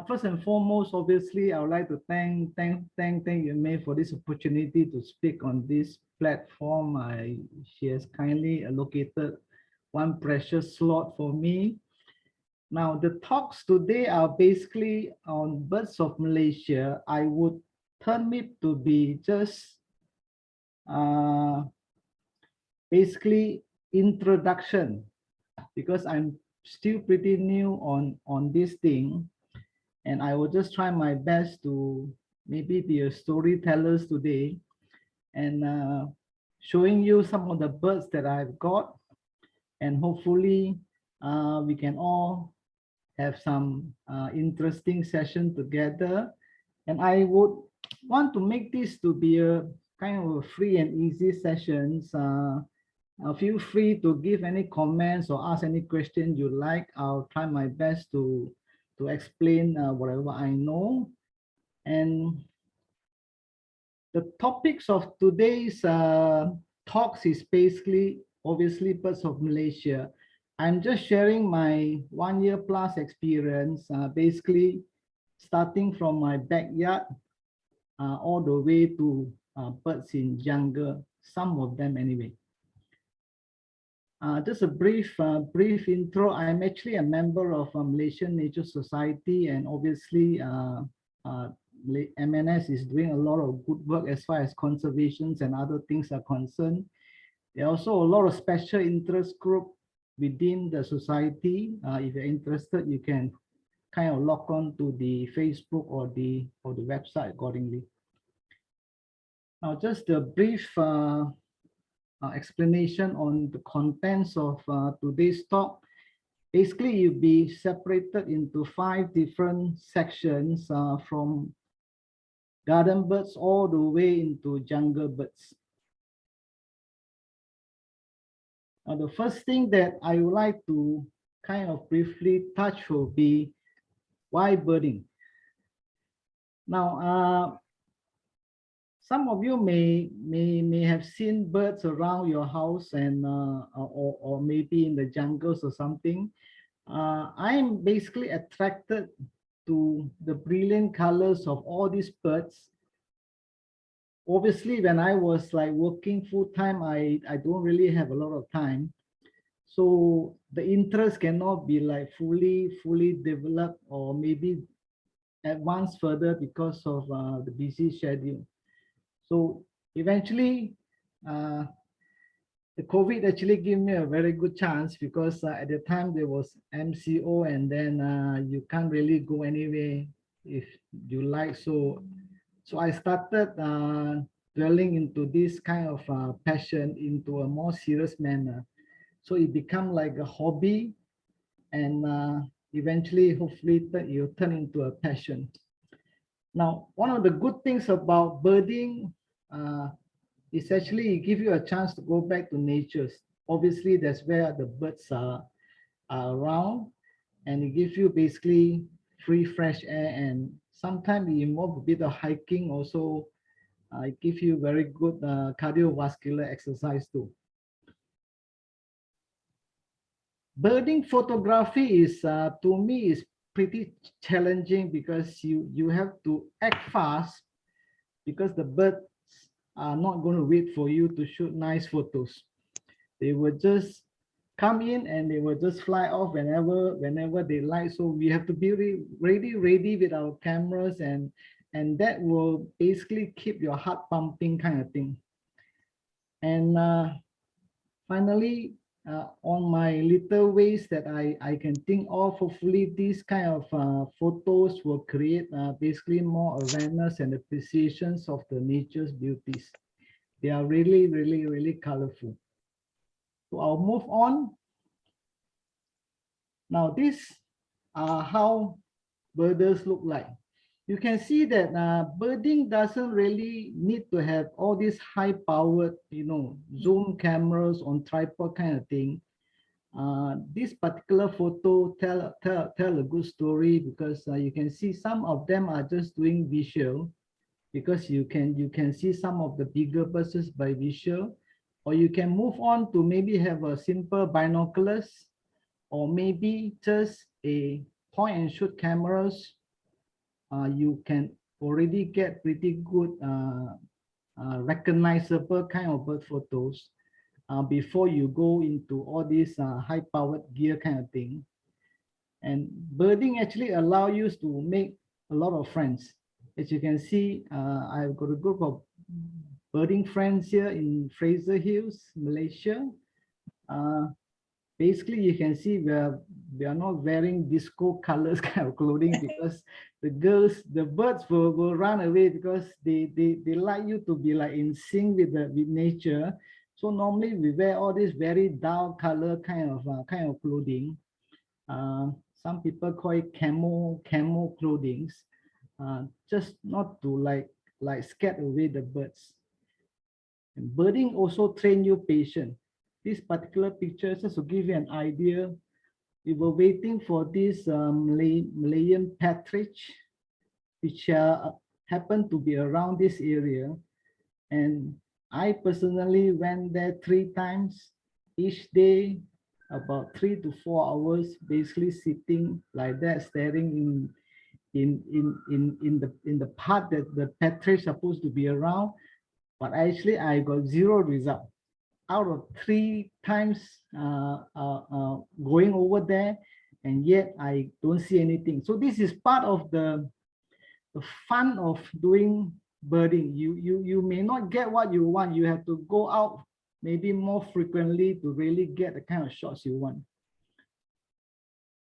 First and foremost, obviously, I would like to thank you, May, for this opportunity to speak on this platform. She has kindly allocated one precious slot for me. Now, the talks today are basically on birds of Malaysia. I would term it to be just basically introduction, because I'm still pretty new on this thing. And I will just try my best to maybe be a storyteller today and showing you some of the birds that I've got. And hopefully we can all have some interesting session together. And I would want to make this to be a kind of a free and easy sessions. Feel free to give any comments or ask any question you like. I'll try my best to explain whatever I know. And the topics of today's talks is basically, obviously, birds of Malaysia. I'm just sharing my 1 year plus experience, basically starting from my backyard all the way to birds in jungle, some of them anyway. Just a brief intro. I'm actually a member of Malaysian Nature Society, and obviously MNS is doing a lot of good work as far as conservations and other things are concerned. There are also a lot of special interest group within the society. If you're interested, you can kind of log on to the Facebook or the website accordingly. Now, just a brief explanation on the contents of today's talk. Basically, you'll be separated into 5 different sections from garden birds all the way into jungle birds. Now, the first thing that I would like to kind of briefly touch will be why birding. Now, some of you may have seen birds around your house and or maybe in the jungles or something. I'm basically attracted to the brilliant colors of all these birds. Obviously, when I was like working full time, I don't really have a lot of time. So the interest cannot be like fully developed or maybe advanced further because of the busy schedule. So eventually, the COVID actually gave me a very good chance, because at the time there was MCO, and then you can't really go anywhere if you like. So I started dwelling into this kind of passion into a more serious manner. So it became like a hobby, and eventually, hopefully, you turn into a passion. Now, one of the good things about birding is actually it gives you a chance to go back to nature. Obviously, that's where the birds are around, and it gives you basically free fresh air, and sometimes you involve a bit of hiking also. It gives you very good cardiovascular exercise too. Birding photography is to me is pretty challenging, because you have to act fast, because the birds are not going to wait for you to shoot nice photos. They will just come in and they will just fly off whenever they like. So we have to be ready with our cameras, and that will basically keep your heart pumping kind of thing. And finally, on my little ways that I can think of, hopefully these kind of photos will create basically more awareness and appreciations of the nature's beauties. They are really colorful. So I'll move on. Now this are how birders look like. You can see that birding doesn't really need to have all these high-powered, zoom cameras on tripod kind of thing. This particular photo tell a good story, because you can see some of them are just doing visual, because you can see some of the bigger birds by visual, or you can move on to maybe have a simple binoculars, or maybe just a point and shoot cameras, you can already get pretty good recognizable kind of bird photos before you go into all these high-powered gear kind of thing. And birding actually allow you to make a lot of friends. As you can see, I've got a group of birding friends here in Fraser Hills, Malaysia. Basically, you can see we are not wearing disco colors kind of clothing because the birds will run away because they like you to be like in sync with nature. So normally we wear all this very dull color kind of clothing. Some people call it camo clothing, just not to like scare away the birds. And birding also train you patience. This particular picture, just to give you an idea, we were waiting for this Malayan partridge, which happened to be around this area. And I personally went there 3 times each day, about 3 to 4 hours, basically sitting like that, staring in the part that the partridge supposed to be around. But actually, I got 0 result. Out of 3 times going over there, and yet I don't see anything. So this is part of the fun of doing birding. You may not get what you want. You have to go out maybe more frequently to really get the kind of shots you want.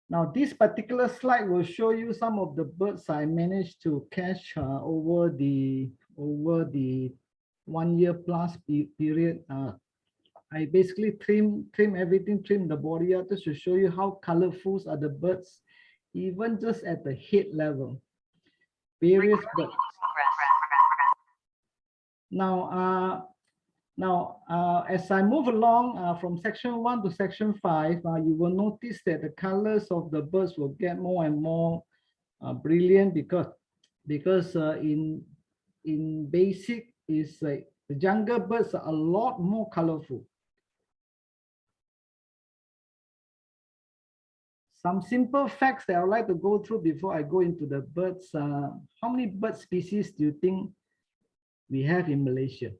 Now, this particular slide will show you some of the birds I managed to catch over the 1 year plus period. I basically trim everything, trim the body out just to show you how colorful are the birds, even just at the head level. Various birds. Now, as I move along from section 1 to section 5, you will notice that the colors of the birds will get more and more brilliant because in basic is like the jungle birds are a lot more colorful. Some simple facts that I would like to go through before I go into the birds. How many bird species do you think we have in Malaysia?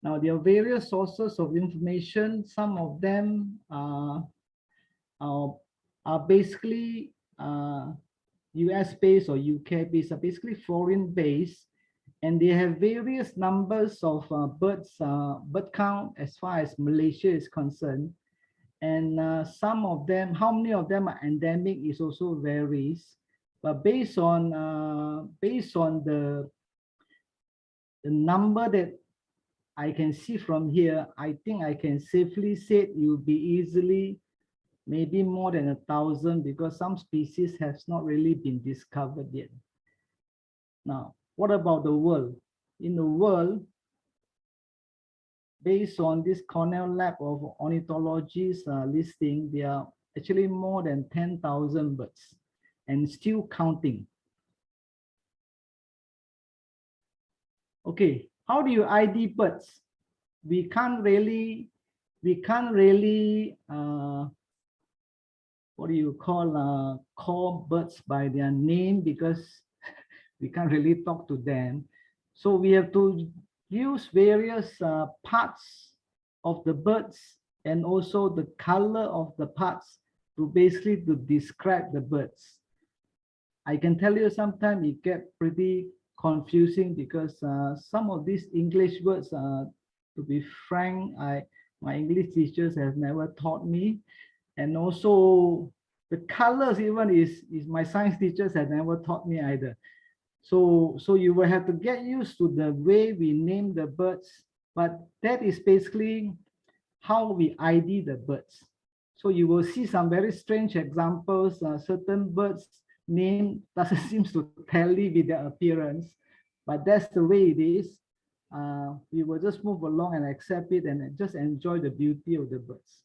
Now, there are various sources of information. Some of them are basically US based or UK based, are basically foreign based, and they have various numbers of bird count as far as Malaysia is concerned. And some of them, how many of them are endemic is also varies. But based on the number that I can see from here, I think I can safely say it will be easily maybe more than 1,000 because some species has not really been discovered yet. Now, what about the world? In the world, based on this Cornell Lab of Ornithology's listing, there are actually more than 10,000 birds and still counting. Okay, how do you ID birds? We can't really what do you call birds by their name because we can't really talk to them. So we have to use various parts of the birds and also the color of the parts to basically to describe the birds. I can tell you sometimes it get pretty confusing because some of these English words, to be frank, my English teachers have never taught me, and also the colors even is my science teachers have never taught me either. So you will have to get used to the way we name the birds, but that is basically how we ID the birds. So you will see some very strange examples. Certain birds name doesn't seem to tally with their appearance, but that's the way it is. We will just move along and accept it and just enjoy the beauty of the birds.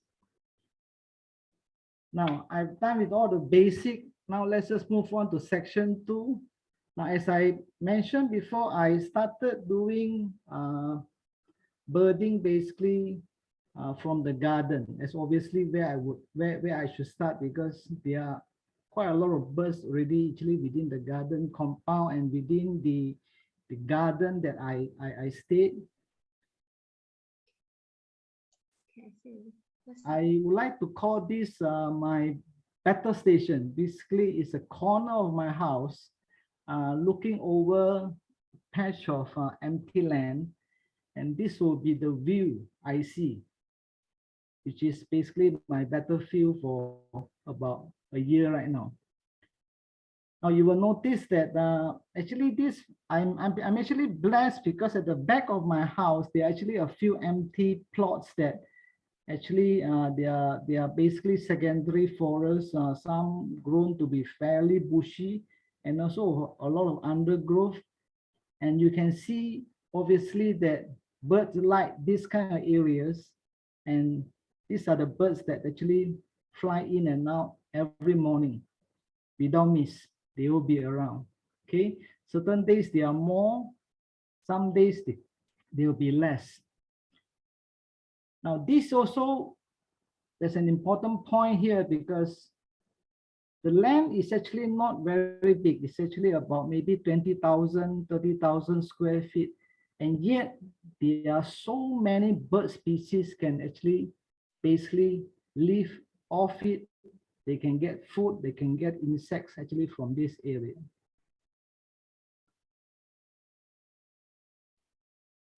Now, I've done with all the basic. Now let's just move on to section 2. Now, as I mentioned before, I started doing birding basically from the garden. That's obviously where I should start because there are quite a lot of birds already actually within the garden compound and within the garden that I stayed. I would like to call this my battle station. Basically, it's a corner of my house, looking over a patch of empty land, and this will be the view I see, which is basically my battlefield for about a year right now. Now you will notice that actually this I'm actually blessed because at the back of my house there are actually a few empty plots that actually they are basically secondary forests, some grown to be fairly bushy, and also a lot of undergrowth. And you can see obviously that birds like this kind of areas, and these are the birds that actually fly in and out every morning without miss. They will be around. Okay, certain days they are more, some days they will be less. Now this also, there's an important point here because the land is actually not very big. It's actually about maybe 20,000, 30,000 square feet. And yet there are so many bird species can actually basically live off it. They can get food, they can get insects actually from this area.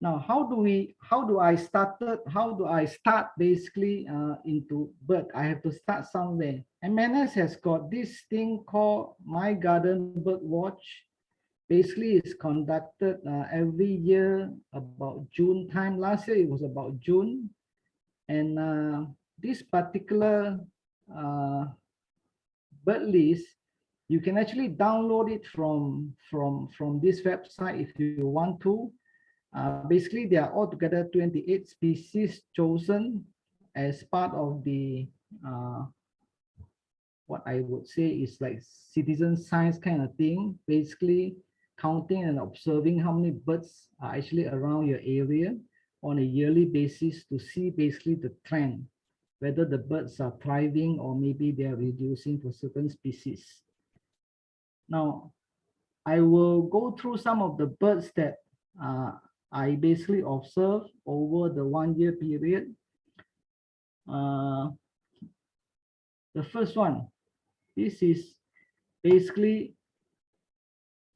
Now, how do I start basically into bird? I have to start somewhere. MNS has got this thing called My Garden Bird Watch. Basically, it's conducted every year about June time. Last year it was about June, and this particular bird list, you can actually download it from this website if you want to. Basically, there are altogether 28 species chosen as part of the what I would say is like citizen science kind of thing, basically counting and observing how many birds are actually around your area on a yearly basis to see basically the trend, whether the birds are thriving or maybe they are reducing for certain species. Now, I will go through some of the birds that I basically observed over the 1 year period. The first one, this is basically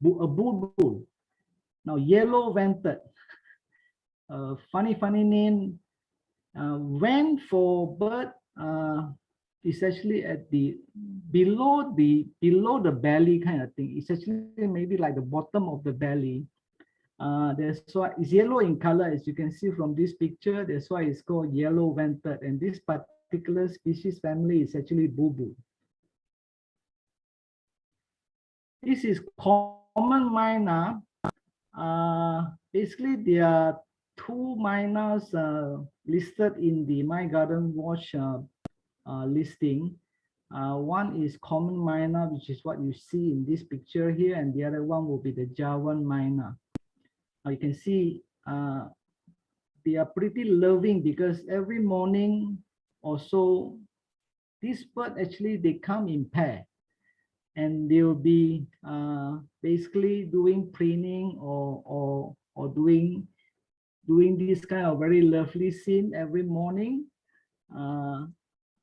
a bulbul. Now, yellow-vented, funny name. Vent for bird is actually at the below the belly kind of thing. It's actually maybe like the bottom of the belly. That's why it's yellow in color, as you can see from this picture. That's why it's called yellow-vented, and this particular species family is actually bulbul. This is common myna. Basically, there are two mynas listed in the My Garden Watch listing. One is common myna, which is what you see in this picture here, and the other one will be the Javan myna. You can see they are pretty loving because every morning or so, this bird actually they come in pair, and they'll be basically doing preening or doing this kind of very lovely scene every morning.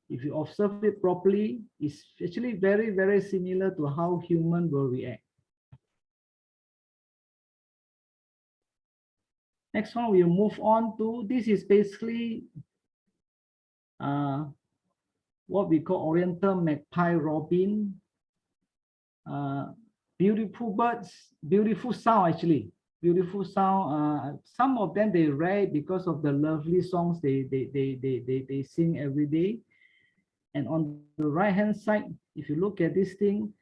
If you observe it properly, it's actually very similar to how human will react. Next one, we'll move on to, this is basically what we call Oriental magpie robin. Beautiful birds, beautiful sound actually, beautiful sound. Some of them they rare because of the lovely songs they sing every day. And on the right hand side, if you look at this thing,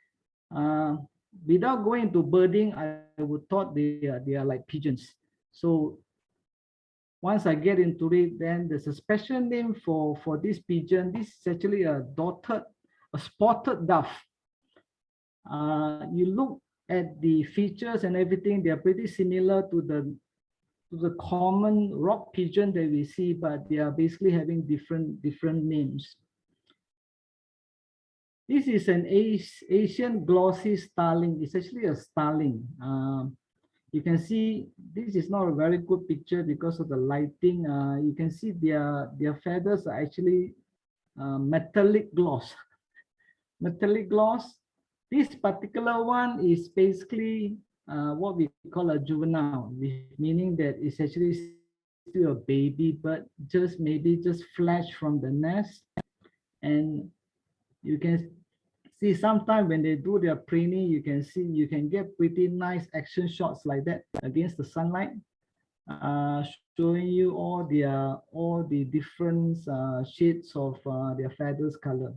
without going to birding, I would thought they are like pigeons. So once I get into it, then there's a special name for this pigeon. This is actually a spotted dove. You look at the features and everything, they are pretty similar to the common rock pigeon that we see, but they are basically having different names. This is an Asian glossy starling. It's actually a starling. You can see this is not a very good picture because of the lighting. You can see their feathers are actually metallic gloss. Metallic gloss. This particular one is basically what we call a juvenile, meaning that it's actually still a baby, but maybe just flashed from the nest. And you can see sometimes when they do their preening, you can get pretty nice action shots like that against the sunlight, showing you all the different shades of their feathers color.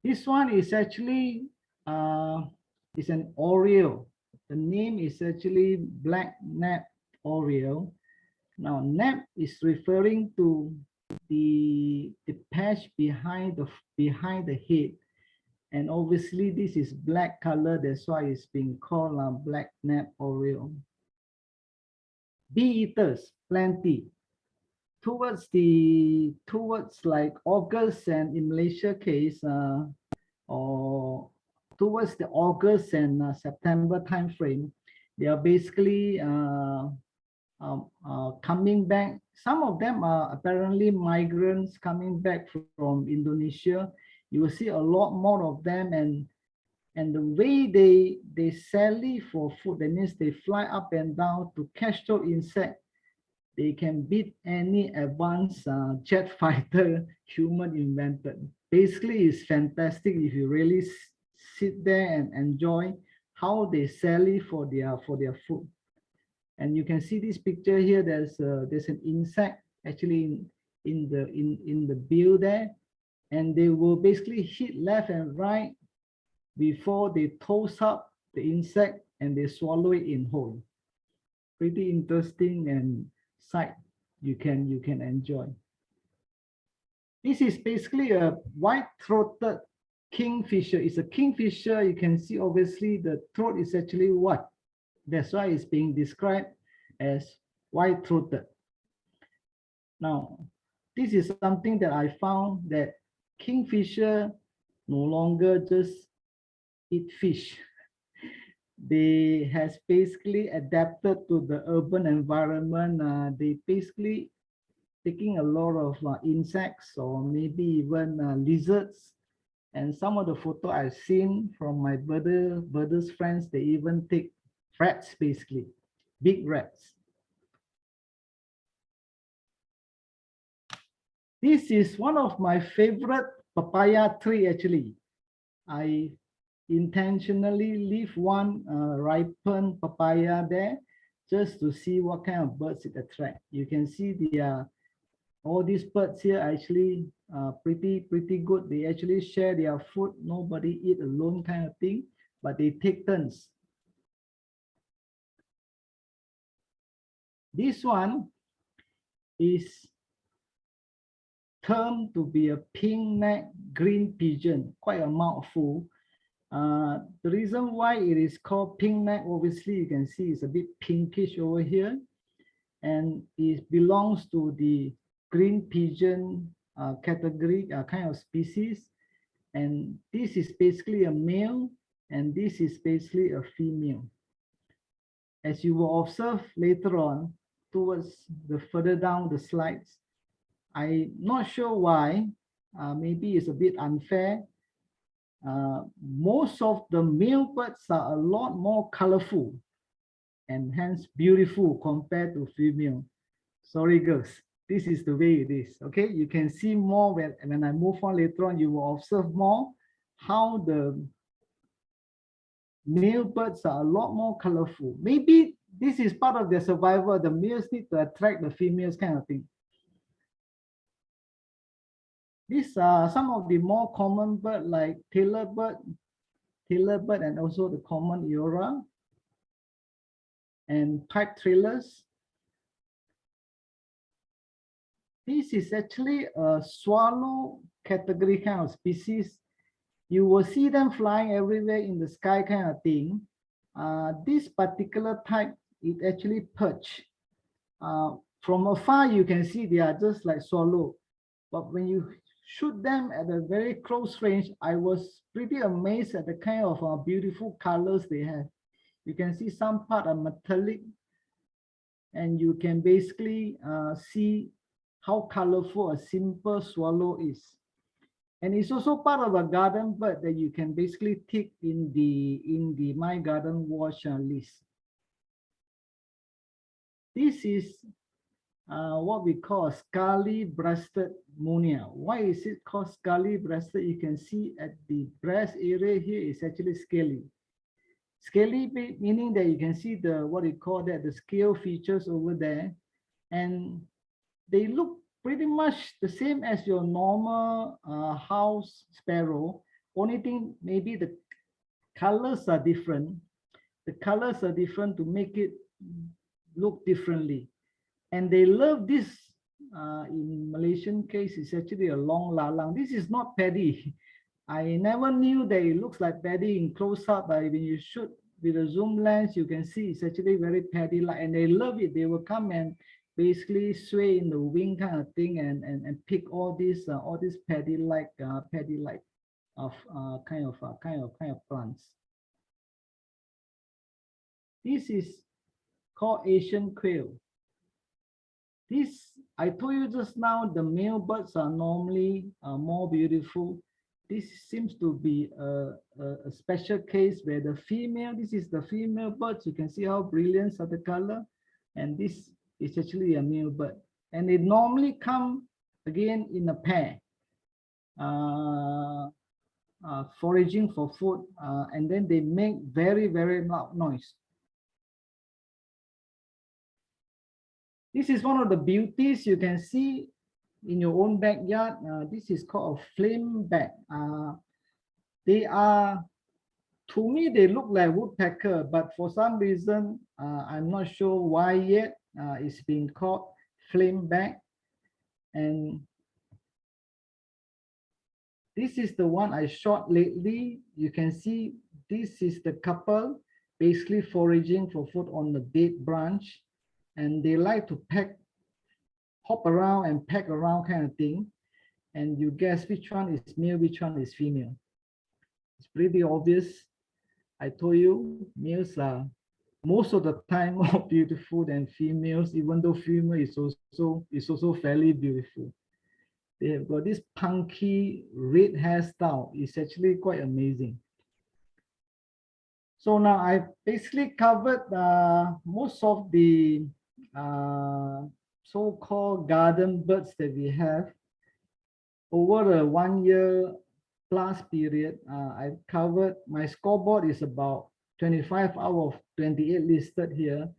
This one is actually is an Oriole. The name is actually black nap Oriole. Now nap is referring to the patch behind the head, and obviously this is black color. That's why it's being called black nap Oriole. Bee eaters plenty. Towards like August, and in Malaysia case, or towards the August and September time frame, they are basically coming back. Some of them are apparently migrants coming back from Indonesia. You will see a lot more of them, and the way they sally for food, that means they fly up and down to catch those insects. They can beat any advanced jet fighter human invented. Basically, it's fantastic if you really sit there and enjoy how they sally for their food. And you can see this picture here. There's an insect actually in the bill there, and they will basically hit left and right before they toss up the insect and they swallow it in whole. Pretty interesting and sight you can enjoy. This is basically a white-throated kingfisher. It's a kingfisher. You can see obviously the throat is actually white. That's why it's being described as white-throated. Now, this is something that I found, that kingfisher no longer just eat fish. They has basically adapted to the urban environment. They basically taking a lot of insects or maybe even lizards. And some of the photo I've seen from my birders friends, they even take rats, basically big rats. This is one of my favorite papaya tree. Actually, I intentionally leave one ripened papaya there just to see what kind of birds it attracts. You can see all these birds here are actually pretty good. They actually share their food. Nobody eat alone kind of thing, but they take turns. This one is termed to be a pink-necked green pigeon, quite a mouthful. The reason why it is called pink-neck, obviously you can see it's a bit pinkish over here, and it belongs to the green pigeon category, kind of species. And this is basically a male, and this is basically a female. As you will observe later on, towards the further down the slides, I'm not sure why, maybe it's a bit unfair. Most of the male birds are a lot more colorful and hence beautiful compared to female. Sorry girls, this is the way it is. Okay, you can see more when I move on later on. You will observe more how the male birds are a lot more colorful. Maybe this is part of their survival. The males need to attract the females, kind of thing. These are some of the more common birds like tailor bird, and also the common eora and pipe trailers. This is actually a swallow category kind of species. You will see them flying everywhere in the sky kind of thing. This particular type, it actually perch. From afar, you can see they are just like swallow. But when you shoot them at a very close range, I was pretty amazed at the kind of beautiful colors they have. You can see some part are metallic, and you can basically see how colorful a simple swallow is. And it's also part of a garden bird that you can basically tick in the My Garden Watch list. This is what we call scaly-breasted munia. Why is it called scaly-breasted? You can see at the breast area here is actually scaly. Scaly meaning that you can see the what you call that the scale features over there, and they look pretty much the same as your normal house sparrow. Only thing, maybe the colors are different. The colors are different to make it look differently. And they love this, in Malaysian case, it's actually a long lalang. This is not paddy. I never knew that it looks like paddy in close up, but when you shoot with a zoom lens, you can see it's actually very paddy-like, and they love it. They will come and basically sway in the wing kind of thing, and pick all these paddy-like of kind of plants. This is called Asian quail. This, I told you just now, the male birds are normally more beautiful. This seems to be a special case where the female, this is the female birds. You can see how brilliant are the color. And this is actually a male bird. And they normally come again in a pair, foraging for food. And then they make very, very loud noise. This is one of the beauties you can see in your own backyard. This is called a flameback. They are, to me, they look like woodpecker, but for some reason, I'm not sure why yet, it's been called flameback. And this is the one I shot lately. You can see this is the couple basically foraging for food on the dead branch. And they like to hop around and peck around kind of thing. And you guess which one is male, which one is female. It's pretty obvious. I told you, males are most of the time more beautiful than females, even though female is also fairly beautiful. They have got this punky red hairstyle. It's actually quite amazing. So now I've basically covered most of the so-called garden birds that we have. Over a 1 year plus period, I've covered, my scoreboard is about 25 out of 28 listed here.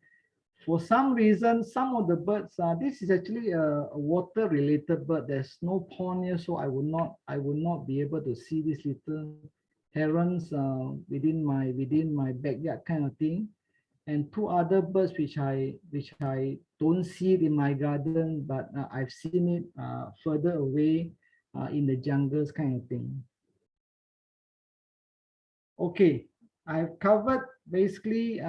For some reason, some of the birds, this is actually a water-related bird. There's no pond here, so I would not be able to see these little herons within my backyard kind of thing. And two other birds which I don't see it in my garden, but I've seen it further away in the jungles kind of thing. Okay, I've covered basically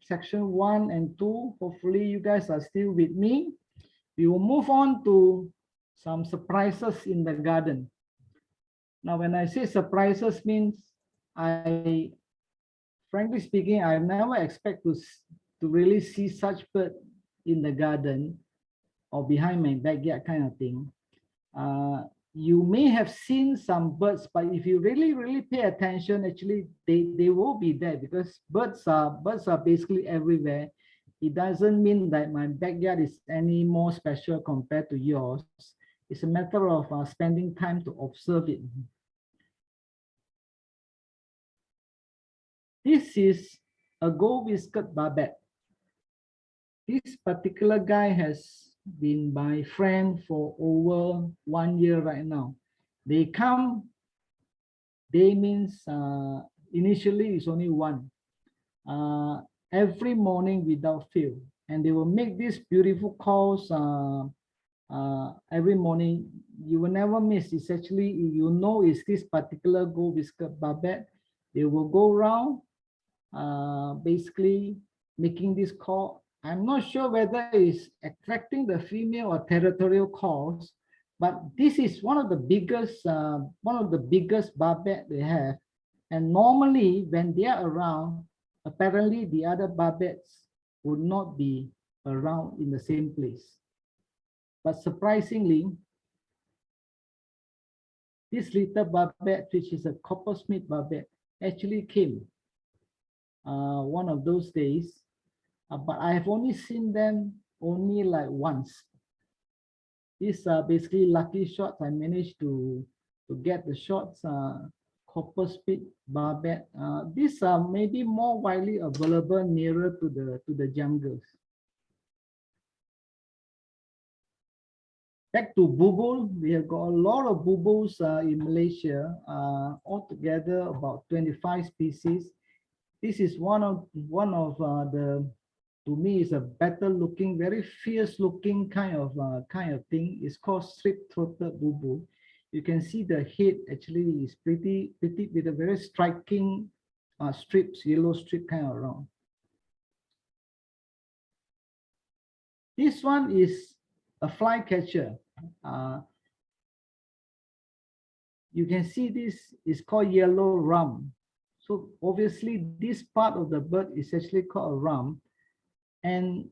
section 1 and 2. Hopefully you guys are still with me. We will move on to some surprises in the garden. Now, when I say surprises means frankly speaking, I never expect to really see such bird in the garden or behind my backyard kind of thing. You may have seen some birds, but if you really pay attention, actually they will be there, because birds are basically everywhere. It doesn't mean that my backyard is any more special compared to yours. It's a matter of spending time to observe it. This is a gold-whiskered barbet. This particular guy has been my friend for over 1 year right now. They come, they means initially it's only one, every morning without fail. And they will make these beautiful calls every morning. You will never miss. It's actually, you know, it's this particular gold-whiskered barbet. They will go around basically making this call. I'm not sure whether it's attracting the female or territorial calls, But this is one of the biggest barbet they have. And normally when they are around, apparently the other barbets would not be around in the same place. But surprisingly, this little barbet, which is a coppersmith barbet, actually came one of those days, but I have only seen them only like once. These are basically lucky shots. I managed to get the shots. Coppersmith barbet. These are maybe more widely available nearer to the jungles. Back to bulbul, we have got a lot of bulbuls in Malaysia, altogether about 25 species. This is one of the, to me, is a better looking, very fierce looking kind of thing. It's called strip-throated bulbul. You can see the head actually is pretty with a very striking strips, yellow strip kind of around. This one is a flycatcher. You can see this is called yellow rum. So obviously this part of the bird is actually called a rum. And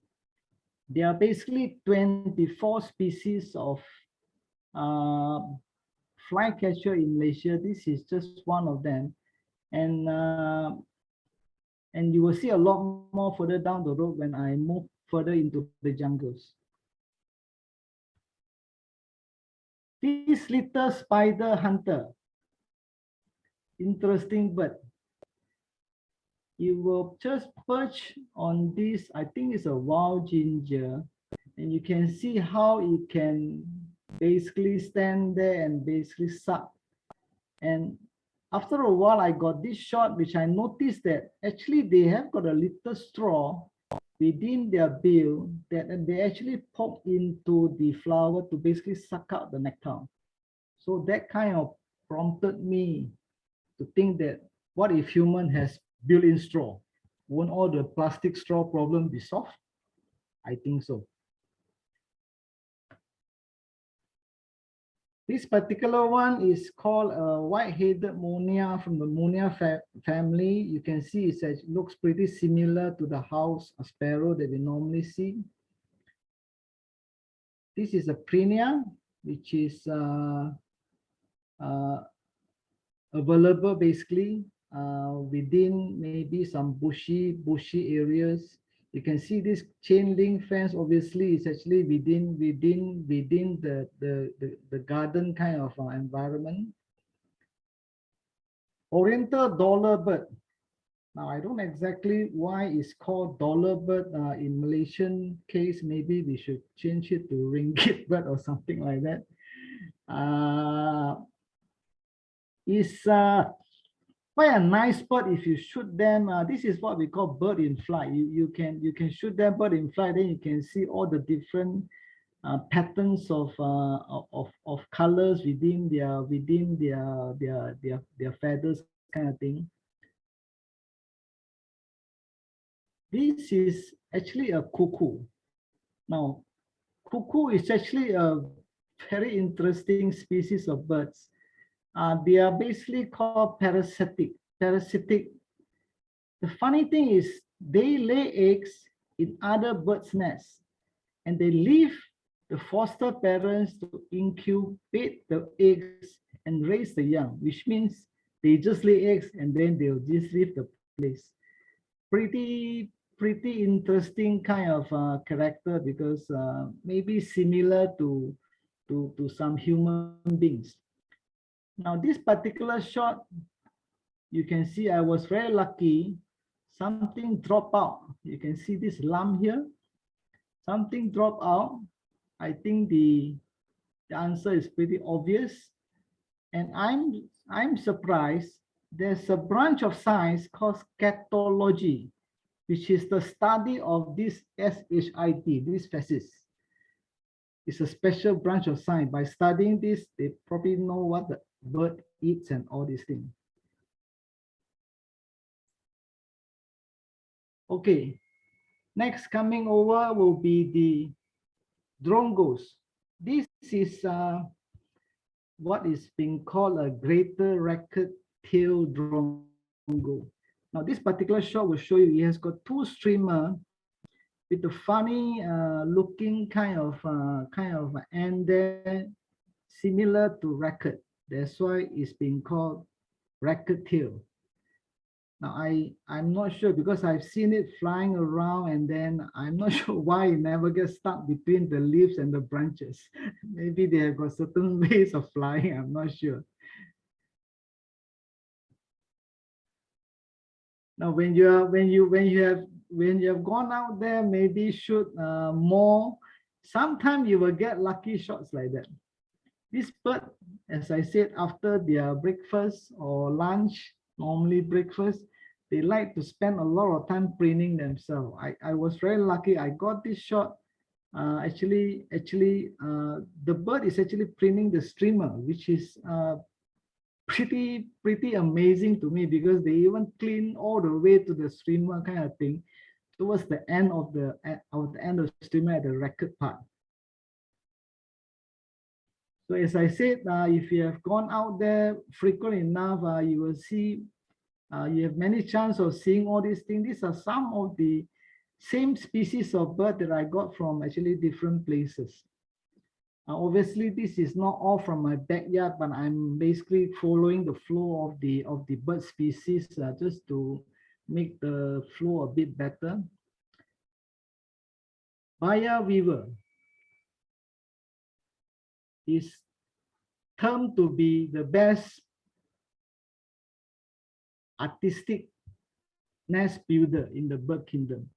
there are basically 24 species of flycatcher in Malaysia. This is just one of them. And you will see a lot more further down the road when I move further into the jungles. This little spider hunter, interesting bird. You will just perch on this, I think it's a wild ginger, and you can see how it can basically stand there and basically suck. And after a while, I got this shot, which I noticed that actually they have got a little straw within their bill that they actually poke into the flower to basically suck out the nectar. So that kind of prompted me to think that what if human has built-in straw? Won't all the plastic straw problem be solved? I think so. This particular one is called a white-headed monia from the monia family. You can see it looks pretty similar to the house sparrow that we normally see. This is a prenia, which is available basically within maybe some bushy areas. You can see this chain link fence obviously is actually within the garden kind of environment. Oriental dollar bird. Now I don't exactly why it's called dollar bird in Malaysian case. Maybe we should change it to ringgit bird or something like that. Is quite a nice bird if you shoot them. This is what we call bird in flight. You can shoot them bird in flight, then you can see all the different patterns of colors within their feathers kind of thing. This is actually a cuckoo. Now, cuckoo is actually a very interesting species of birds. They are basically called parasitic. The funny thing is they lay eggs in other birds' nests, and they leave the foster parents to incubate the eggs and raise the young, which means they just lay eggs and then they'll just leave the place. Pretty interesting kind of character, because maybe similar to some human beings. Now this particular shot, you can see I was very lucky. Something dropped out. You can see this lump here. Something dropped out. I think the answer is pretty obvious. And I'm surprised. There's a branch of science called scatology, which is the study of this SHIT, this species. It's a special branch of science. By studying this, they probably know what the bird eats and all these things. Okay, next coming over will be the drongos. These is what is being called a greater racket-tailed drongo. Now, this particular shot will show you it has got two streamer with a funny looking kind of end there, similar to racket. That's why it's being called racket tail. Now I'm not sure because I've seen it flying around and then I'm not sure why it never gets stuck between the leaves and the branches. Maybe they have got certain ways of flying, I'm not sure. Now when you have gone out there, maybe shoot more. Sometimes you will get lucky shots like that. This bird, as I said, after their breakfast or lunch, normally breakfast, they like to spend a lot of time preening themselves. I was very lucky. I got this shot. The bird is actually preening the streamer, which is pretty amazing to me because they even clean all the way to the streamer kind of thing towards the end of the end of the streamer at the racket part. So as I said, if you have gone out there frequent enough, you will see, you have many chance of seeing all these things. These are some of the same species of bird that I got from actually different places. Obviously, this is not all from my backyard, but I'm basically following the flow of the bird species just to make the flow a bit better. Baya weaver is termed to be the best artistic nest builder in the bird kingdom.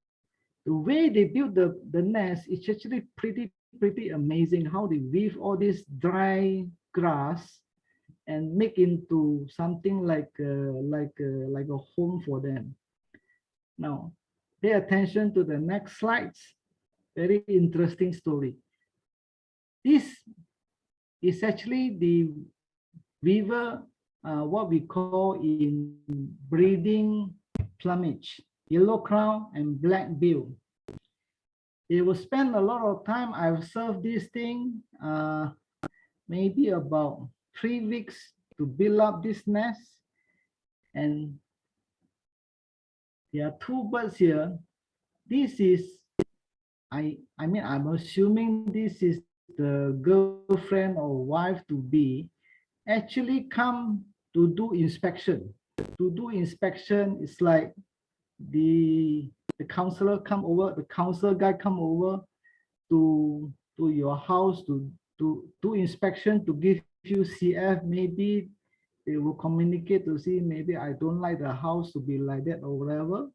The way they build the nest is actually pretty amazing, how they weave all this dry grass and make into something like a home for them. Now, pay attention to the next slides. Very interesting story. This is actually the weaver, what we call in breeding plumage, yellow crown and black bill. They will spend a lot of time. I've served this thing maybe about 3 weeks to build up this nest. And there are two birds here. This is, I mean, I'm assuming this is the girlfriend or wife to be, actually come to do inspection. To do inspection is like the counselor come over, the council guy come over to your house to do inspection, to give you CF. Maybe they will communicate to see, maybe I don't like the house to be like that or whatever.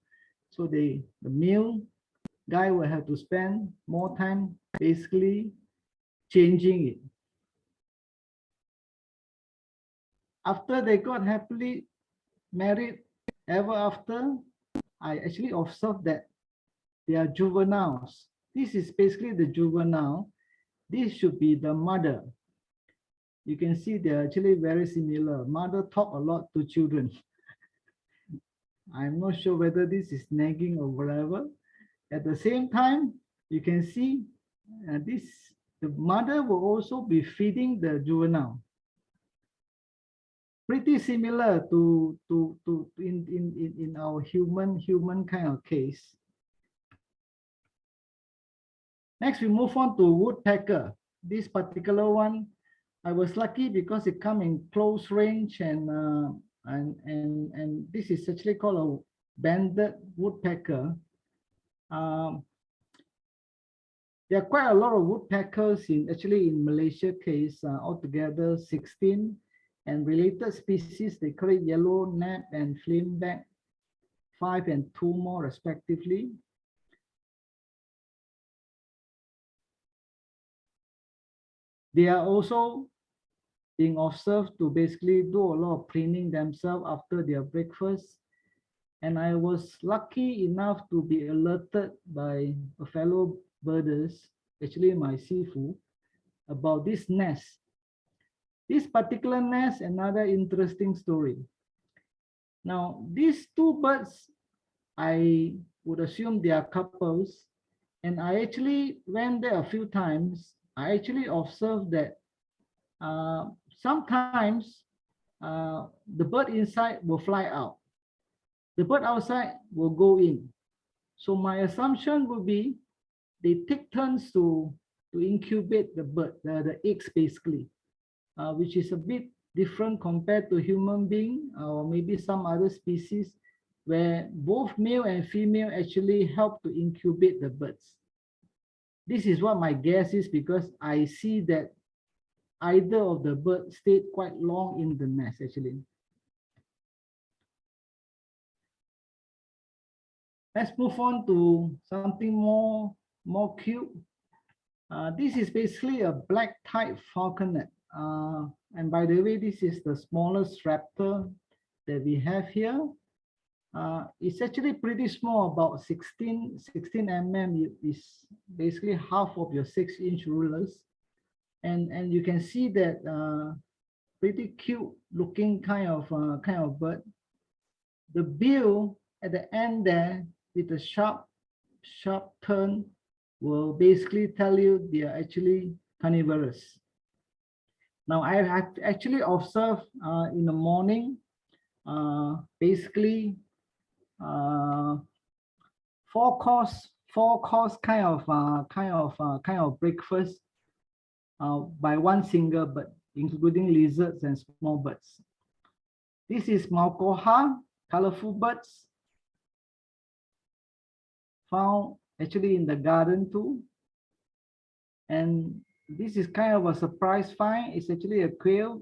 So the male guy will have to spend more time basically changing it. After they got happily married ever after, I actually observed that they are juveniles. This is basically the juvenile. This should be the mother. You can see they're actually very similar. Mother talk a lot to children. I'm not sure whether this is nagging or whatever. At the same time, you can see the mother will also be feeding the juvenile. Pretty similar to in our human kind of case. Next, we move on to woodpecker. This particular one, I was lucky because it come in close range, and this is actually called a banded woodpecker. There are quite a lot of woodpeckers in Malaysia case, altogether 16, and related species, they call it yellow nap and flameback, 5 and 2 more respectively. They are also being observed to basically do a lot of preening themselves after their breakfast. And I was lucky enough to be alerted by a fellow birders, actually my sifu, about this nest. This particular nest, another interesting story. Now, these two birds, I would assume they are couples, and I actually went there a few times. I actually observed that sometimes the bird inside will fly out. The bird outside will go in. So my assumption would be they take turns to incubate the bird, the eggs basically, which is a bit different compared to human being or maybe some other species where both male and female actually help to incubate the birds. This is what my guess is because I see that either of the birds stayed quite long in the nest actually. Let's move on to something more cute. This is basically a black-type falconet. And by the way, this is the smallest raptor that we have here. It's actually pretty small, about 16 mm is basically half of your 6-inch rulers. And you can see that pretty cute looking kind of bird. The bill at the end there with a sharp turn will basically tell you they are actually carnivorous. Now I have actually observed in the morning, basically four course kind of breakfast by one single bird, including lizards and small birds. This is Maukoha, colorful birds, found actually in the garden too. And this is kind of a surprise find. It's actually a quail,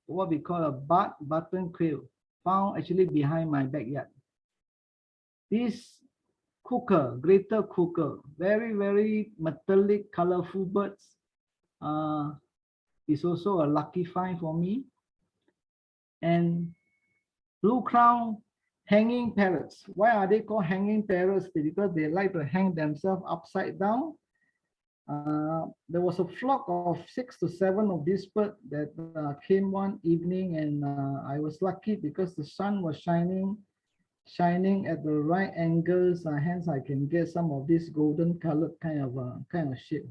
what we call a button quail, found actually behind my backyard. This greater cuckoo, very metallic, colorful birds, is also a lucky find for me. And blue crown hanging parrots. Why are they called hanging parrots? Because they like to hang themselves upside down. There was a flock of 6 to 7 of these birds that came one evening, and I was lucky because the sun was shining at the right angles. Hence, I can get some of this golden colored kind of shape.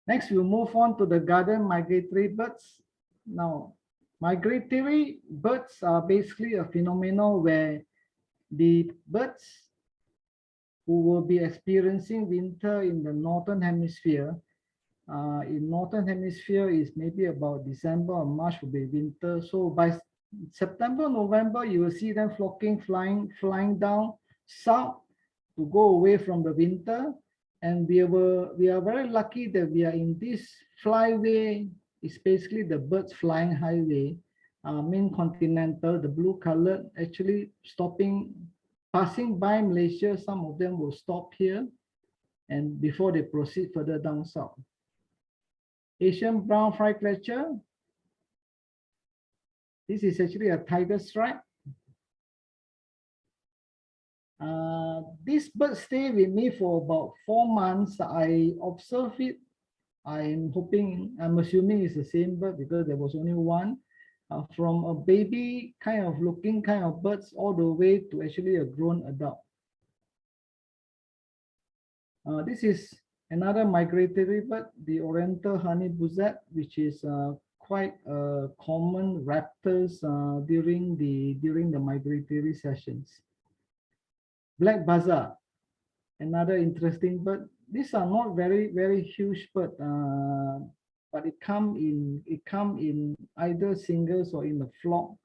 Next, we'll move on to the garden migratory birds. Now, migratory birds are basically a phenomenon where the birds who will be experiencing winter in the northern hemisphere. In northern hemisphere is maybe about December or March will be winter. So by September, November, you will see them flocking, flying down south to go away from the winter. And we are very lucky that we are in this flyway. It's basically the birds flying highway, main continental, the blue colored, actually passing by Malaysia. Some of them will stop here and before they proceed further down south. Asian brown flycatcher. This is actually a tiger stripe. This bird stayed with me for about 4 months. I observed it. I'm assuming it's the same bird because there was only one. From a baby looking kind of birds all the way to actually a grown adult. This is another migratory bird, the oriental honey buzzard, which is quite common raptors during the migratory sessions. Black buzzard, another interesting bird. These are not very huge bird, but it come in either singles or in a flock,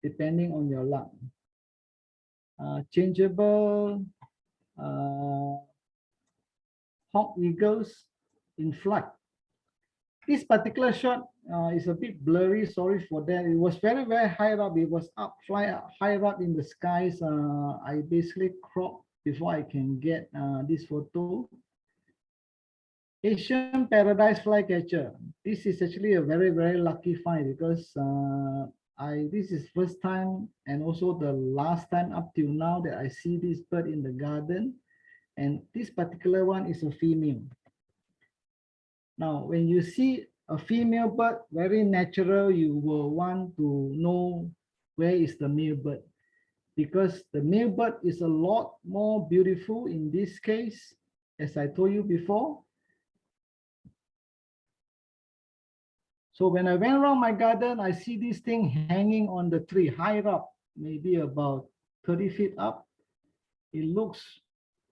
depending on your luck. Changeable hawk eagles in flight. This particular shot is a bit blurry. Sorry for that. It was very high up. It was high up in the skies. I basically cropped before I can get this photo. Asian paradise flycatcher. This is actually a very lucky find because this is first time and also the last time up till now that I see this bird in the garden, and this particular one is a female. Now, when you see a female bird, very natural, you will want to know where is the male bird, because the male bird is a lot more beautiful in this case, as I told you before. So when I went around my garden, I see this thing hanging on the tree, higher up, maybe about 30 feet up. It looks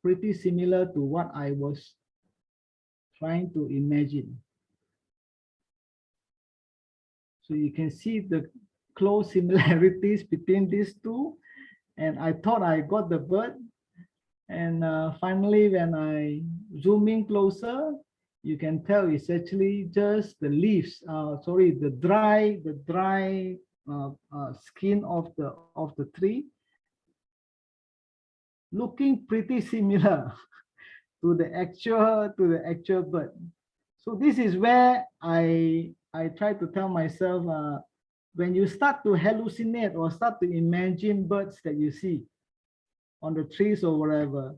pretty similar to what I was trying to imagine. So you can see the close similarities between these two. And I thought I got the bird. And finally, when I zoom in closer, you can tell it's actually just the leaves. Sorry, the dry skin of the tree, looking pretty similar to the actual bird. So this is where I try to tell myself, when you start to hallucinate or start to imagine birds that you see on the trees or whatever,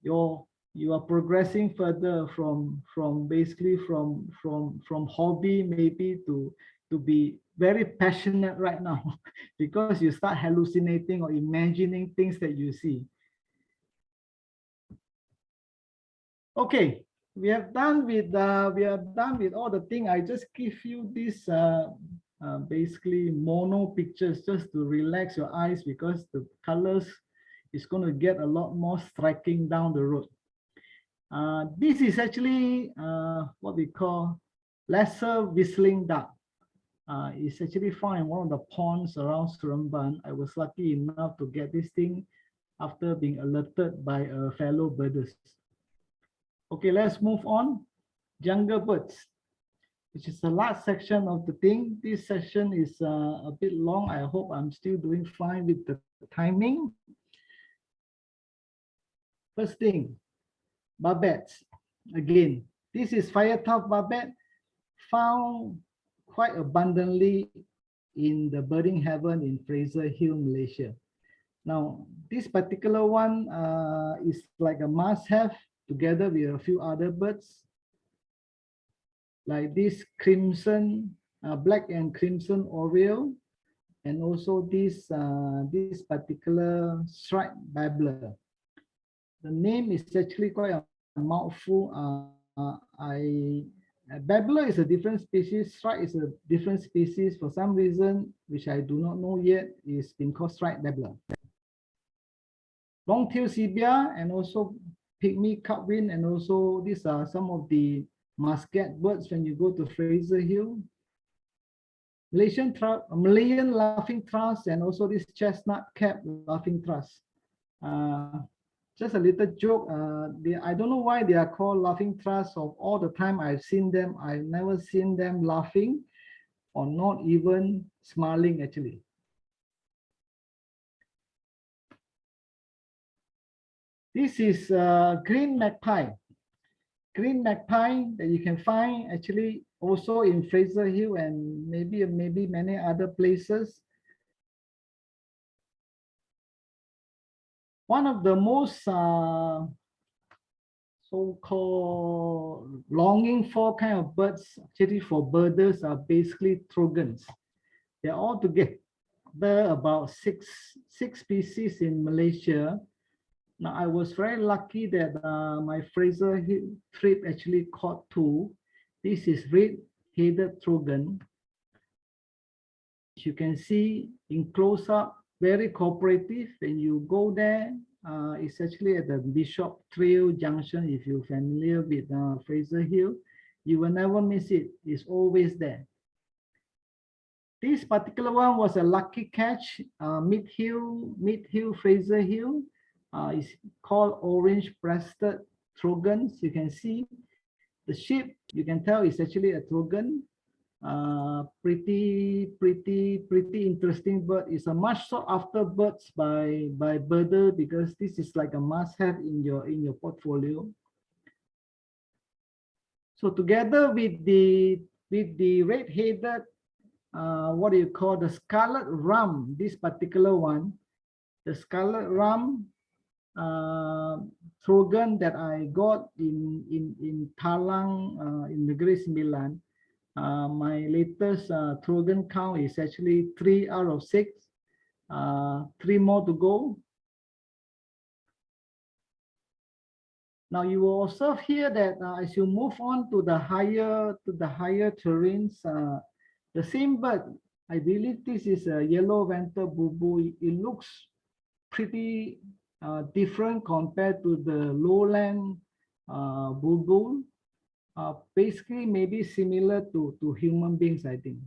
you are progressing further from basically from hobby maybe to be very passionate right now because you start hallucinating or imagining things that you see. Okay, we are done with all the thing. I just give you this basically mono pictures just to relax your eyes because the colors is going to get a lot more striking down the road. This is actually what we call lesser whistling duck. It's actually found in one of the ponds around Seremban. I was lucky enough to get this thing after being alerted by a fellow birders. Okay, let's move on. Jungle birds, which is the last section of the thing. This session is a bit long. I hope I'm still doing fine with the timing. First thing, barbettes. Again, this is fire-tough barbet, found quite abundantly in the birding heaven in Fraser Hill, Malaysia. Now, this particular one is like a must-have together with a few other birds, like this crimson, black and crimson oriole, and also this particular striped babbler. The name is actually quite a mouthful. Babbler is a different species, stripe is a different species. For some reason, which I do not know yet, is been called striped babbler. Long-tailed cebia and also pygmy cutwing, and also these are some of the muscat birds when you go to Fraser Hill. Malayan laughing thrush, and also this chestnut cap laughing thrush. Just a little joke. I don't know why they are called laughing thrush. Of all the time I've seen them, I've never seen them laughing or not even smiling actually. This is green magpie. Green magpie that you can find actually also in Fraser Hill and maybe many other places. One of the most so-called longing for kind of birds actually for birders are basically trogons. They're all together about six species in Malaysia. Now I was very lucky that my Fraser Hill trip actually caught two. This is red-headed trogon. As you can see in close up, very cooperative. When you go there, it's actually at the Bishop Trail Junction. If you're familiar with Fraser Hill, you will never miss it. It's always there. This particular one was a lucky catch, mid-hill Fraser Hill. It's called orange-breasted trogons. You can see the shape. You can tell it's actually a trogon. Pretty interesting bird. It's a much sought after birds by birder because this is like a must-have in your portfolio. So together with the red-headed, what do you call the scarlet rum? This particular one, the scarlet rum trogon that I got in Talang in Negeri Sembilan. My latest trogon count is actually 3 out of 6. 3 more to go. Now you will observe here that as you move on to the higher terrains, the same bird, I believe this is a yellow venter bulbul. It looks pretty different compared to the lowland bulbul. Basically, maybe similar to human beings, I think.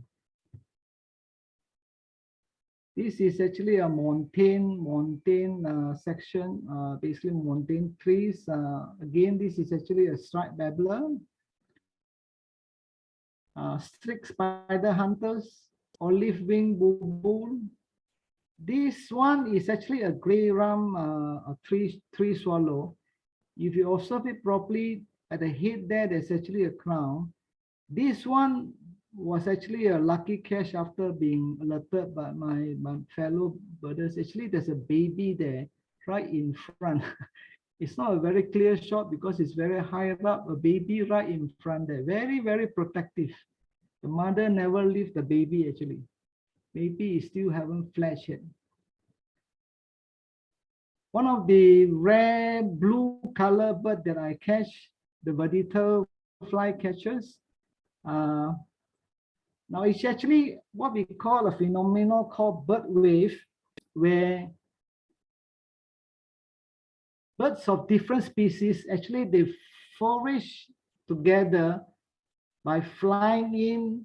This is actually a mountain section, basically mountain trees. Again, this is actually a striped babbler, strict spider hunters, olive wing bulbul. This one is actually a gray rum a tree swallow. If you observe it properly, at the head there, there's actually a crown. This one was actually a lucky catch after being alerted by my fellow birders. Actually, there's a baby there right in front. It's not a very clear shot because it's very high up, a baby right in front there. Very, very protective. The mother never leave the baby actually. Baby is still haven't flashed yet. One of the rare blue color bird that I catch, the vertical fly catchers. Now it's actually what we call a phenomenon called bird wave, where birds of different species actually they flourish together by flying in,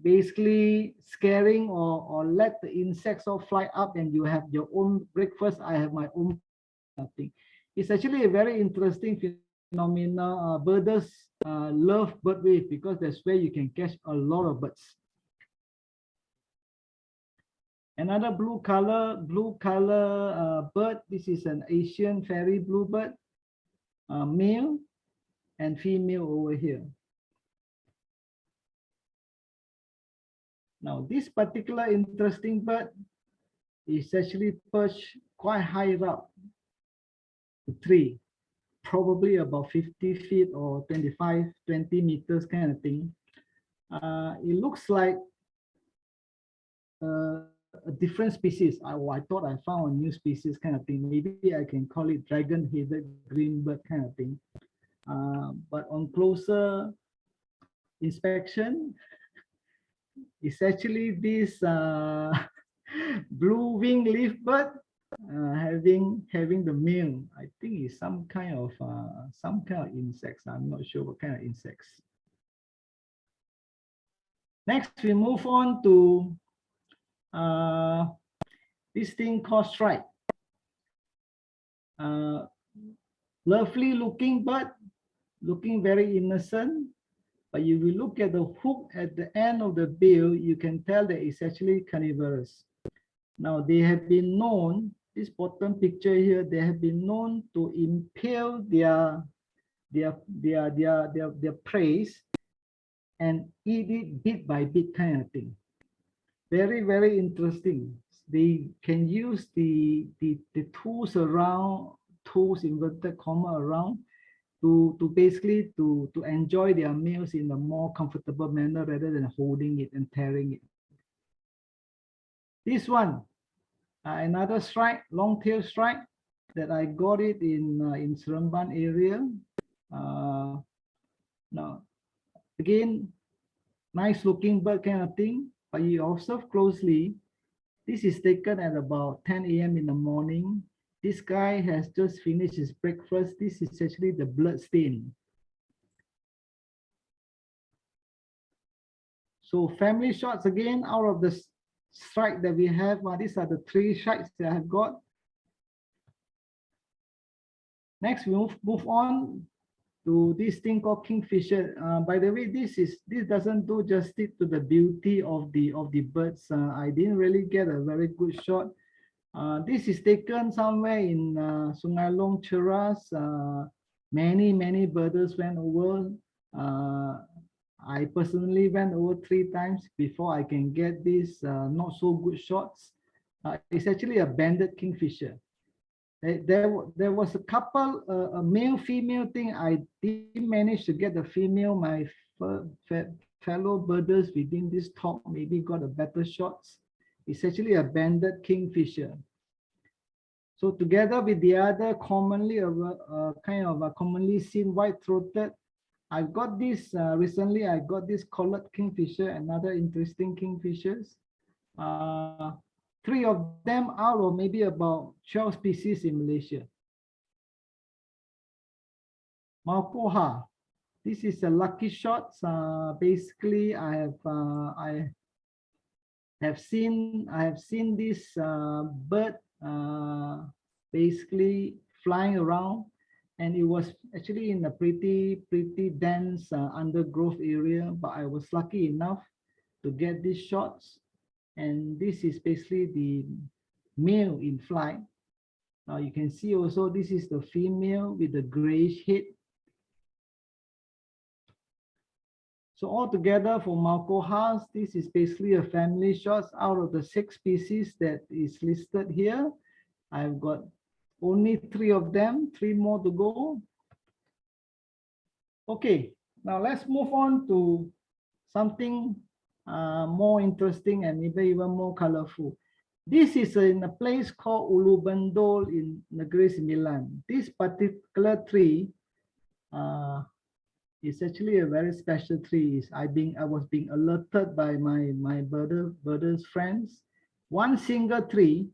basically scaring or let the insects all fly up and you have your own breakfast. I have my own thing. It's actually a very interesting phenomena. Birders love bird wave because that's where you can catch a lot of birds. Another blue color bird. This is an Asian fairy bluebird, male and female over here. Now, this particular interesting bird is actually perched quite high up the tree, probably about 50 feet or 25, 20 meters kind of thing. It looks like a different species. I thought I found a new species kind of thing. Maybe I can call it dragon-headed greenbird kind of thing. But on closer inspection, it's actually this blue wing leaf bird having the male. I think it's some kind of insects. I'm not sure what kind of insects. Next, we move on to this thing called stripe. Lovely looking bird, looking very innocent. But if you look at the hook at the end of the bill, you can tell that it's actually carnivorous. Now, they have been known, this bottom picture here, they have been known to impale their prey and eat it bit by bit kind of thing. Very, very interesting. They can use the tools around, tools inverted comma around, to basically to enjoy their meals in a more comfortable manner rather than holding it and tearing it. This one, another strike, long-tail strike that I got it in Seremban area. Now, again, nice looking bird kind of thing, but you observe closely. This is taken at about 10 a.m. in the morning. This guy has just finished his breakfast. This is actually the blood stain. So family shots again out of the strike that we have. These are the 3 strikes that I have got. Next, we move on to this thing called kingfisher. By the way, this doesn't do justice to the beauty of the birds. I didn't really get a very good shot. This is taken somewhere in Sungai Long, Cheras. Many birders went over. I personally went over 3 times before I can get these not so good shots. It's actually a banded kingfisher. There was a couple, a male female thing. I didn't manage to get the female. My fellow birders within this talk maybe got a better shots. It's actually a banded kingfisher. So together with the other commonly kind of a commonly seen white-throated, I got this recently. I got this collared kingfisher, another interesting kingfishers. Three of them out of maybe about 12 species in Malaysia. Maupoha. This is a lucky shot. Basically, I have seen this bird basically flying around, and it was actually in a pretty dense undergrowth area. But I was lucky enough to get these shots, and this is basically the male in flight. Now you can see also this is the female with the grayish head. So altogether for Maupohas, this is basically a family shots. Out of the 6 species that is listed here, I've got only 3 of them, 3 more to go. Okay, now let's move on to something more interesting and maybe even more colorful. This is in a place called Ulu Bendol in Negeri Sembilan. This particular tree it's actually a very special tree. I was being alerted by my birders friends. One single tree,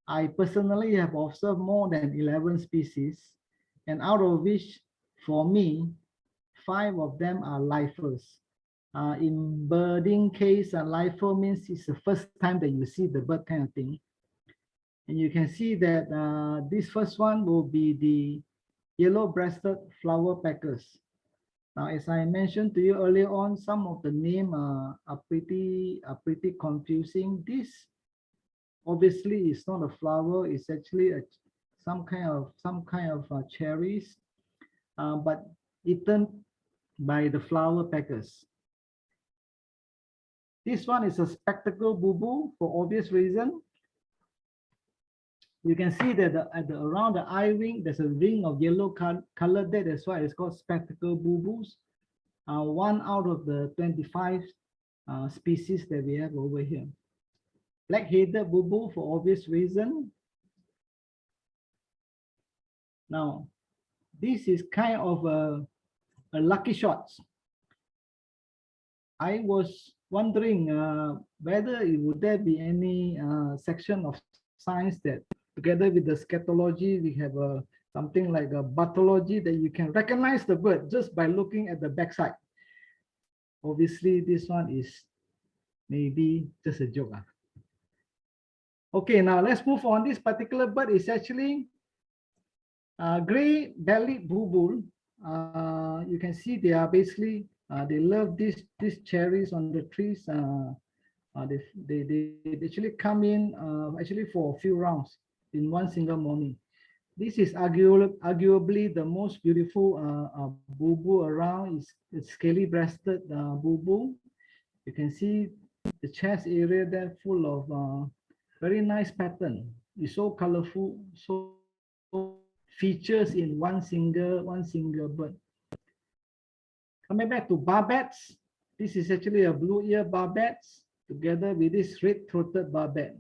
I personally have observed more than 11 species, and out of which, for me, 5 of them are lifers. In birding case, a lifer means it's the first time that you see the bird kind of thing. And you can see that this first one will be the yellow-breasted flower peckers. Now, as I mentioned to you earlier on, some of the names are pretty confusing. This obviously is not a flower; it's actually some kind of cherries, but eaten by the flower peckers. This one is a spectacle boo-boo for obvious reason. You can see that around the eye wing, there's a ring of yellow color there. That's why it's called spectacle boo-boos. One out of the 25 species that we have over here. Black-headed boo-boo for obvious reason. Now, this is kind of a lucky shot. I was wondering whether would there be any section of science that together with the scatology, we have something like a pathology that you can recognize the bird just by looking at the backside. Obviously, this one is maybe just a joke. Okay, now let's move on. This particular bird is actually gray-bellied bulbul. You can see they are basically they love these cherries on the trees. They actually come in actually for a few rounds in one single morning. This is arguably the most beautiful bulbul around. It's scaly-breasted bulbul. You can see the chest area there full of very nice pattern. It's so colorful, so features in one single bird. Coming back to barbets, this is actually a blue ear barbets together with this red-throated barbet.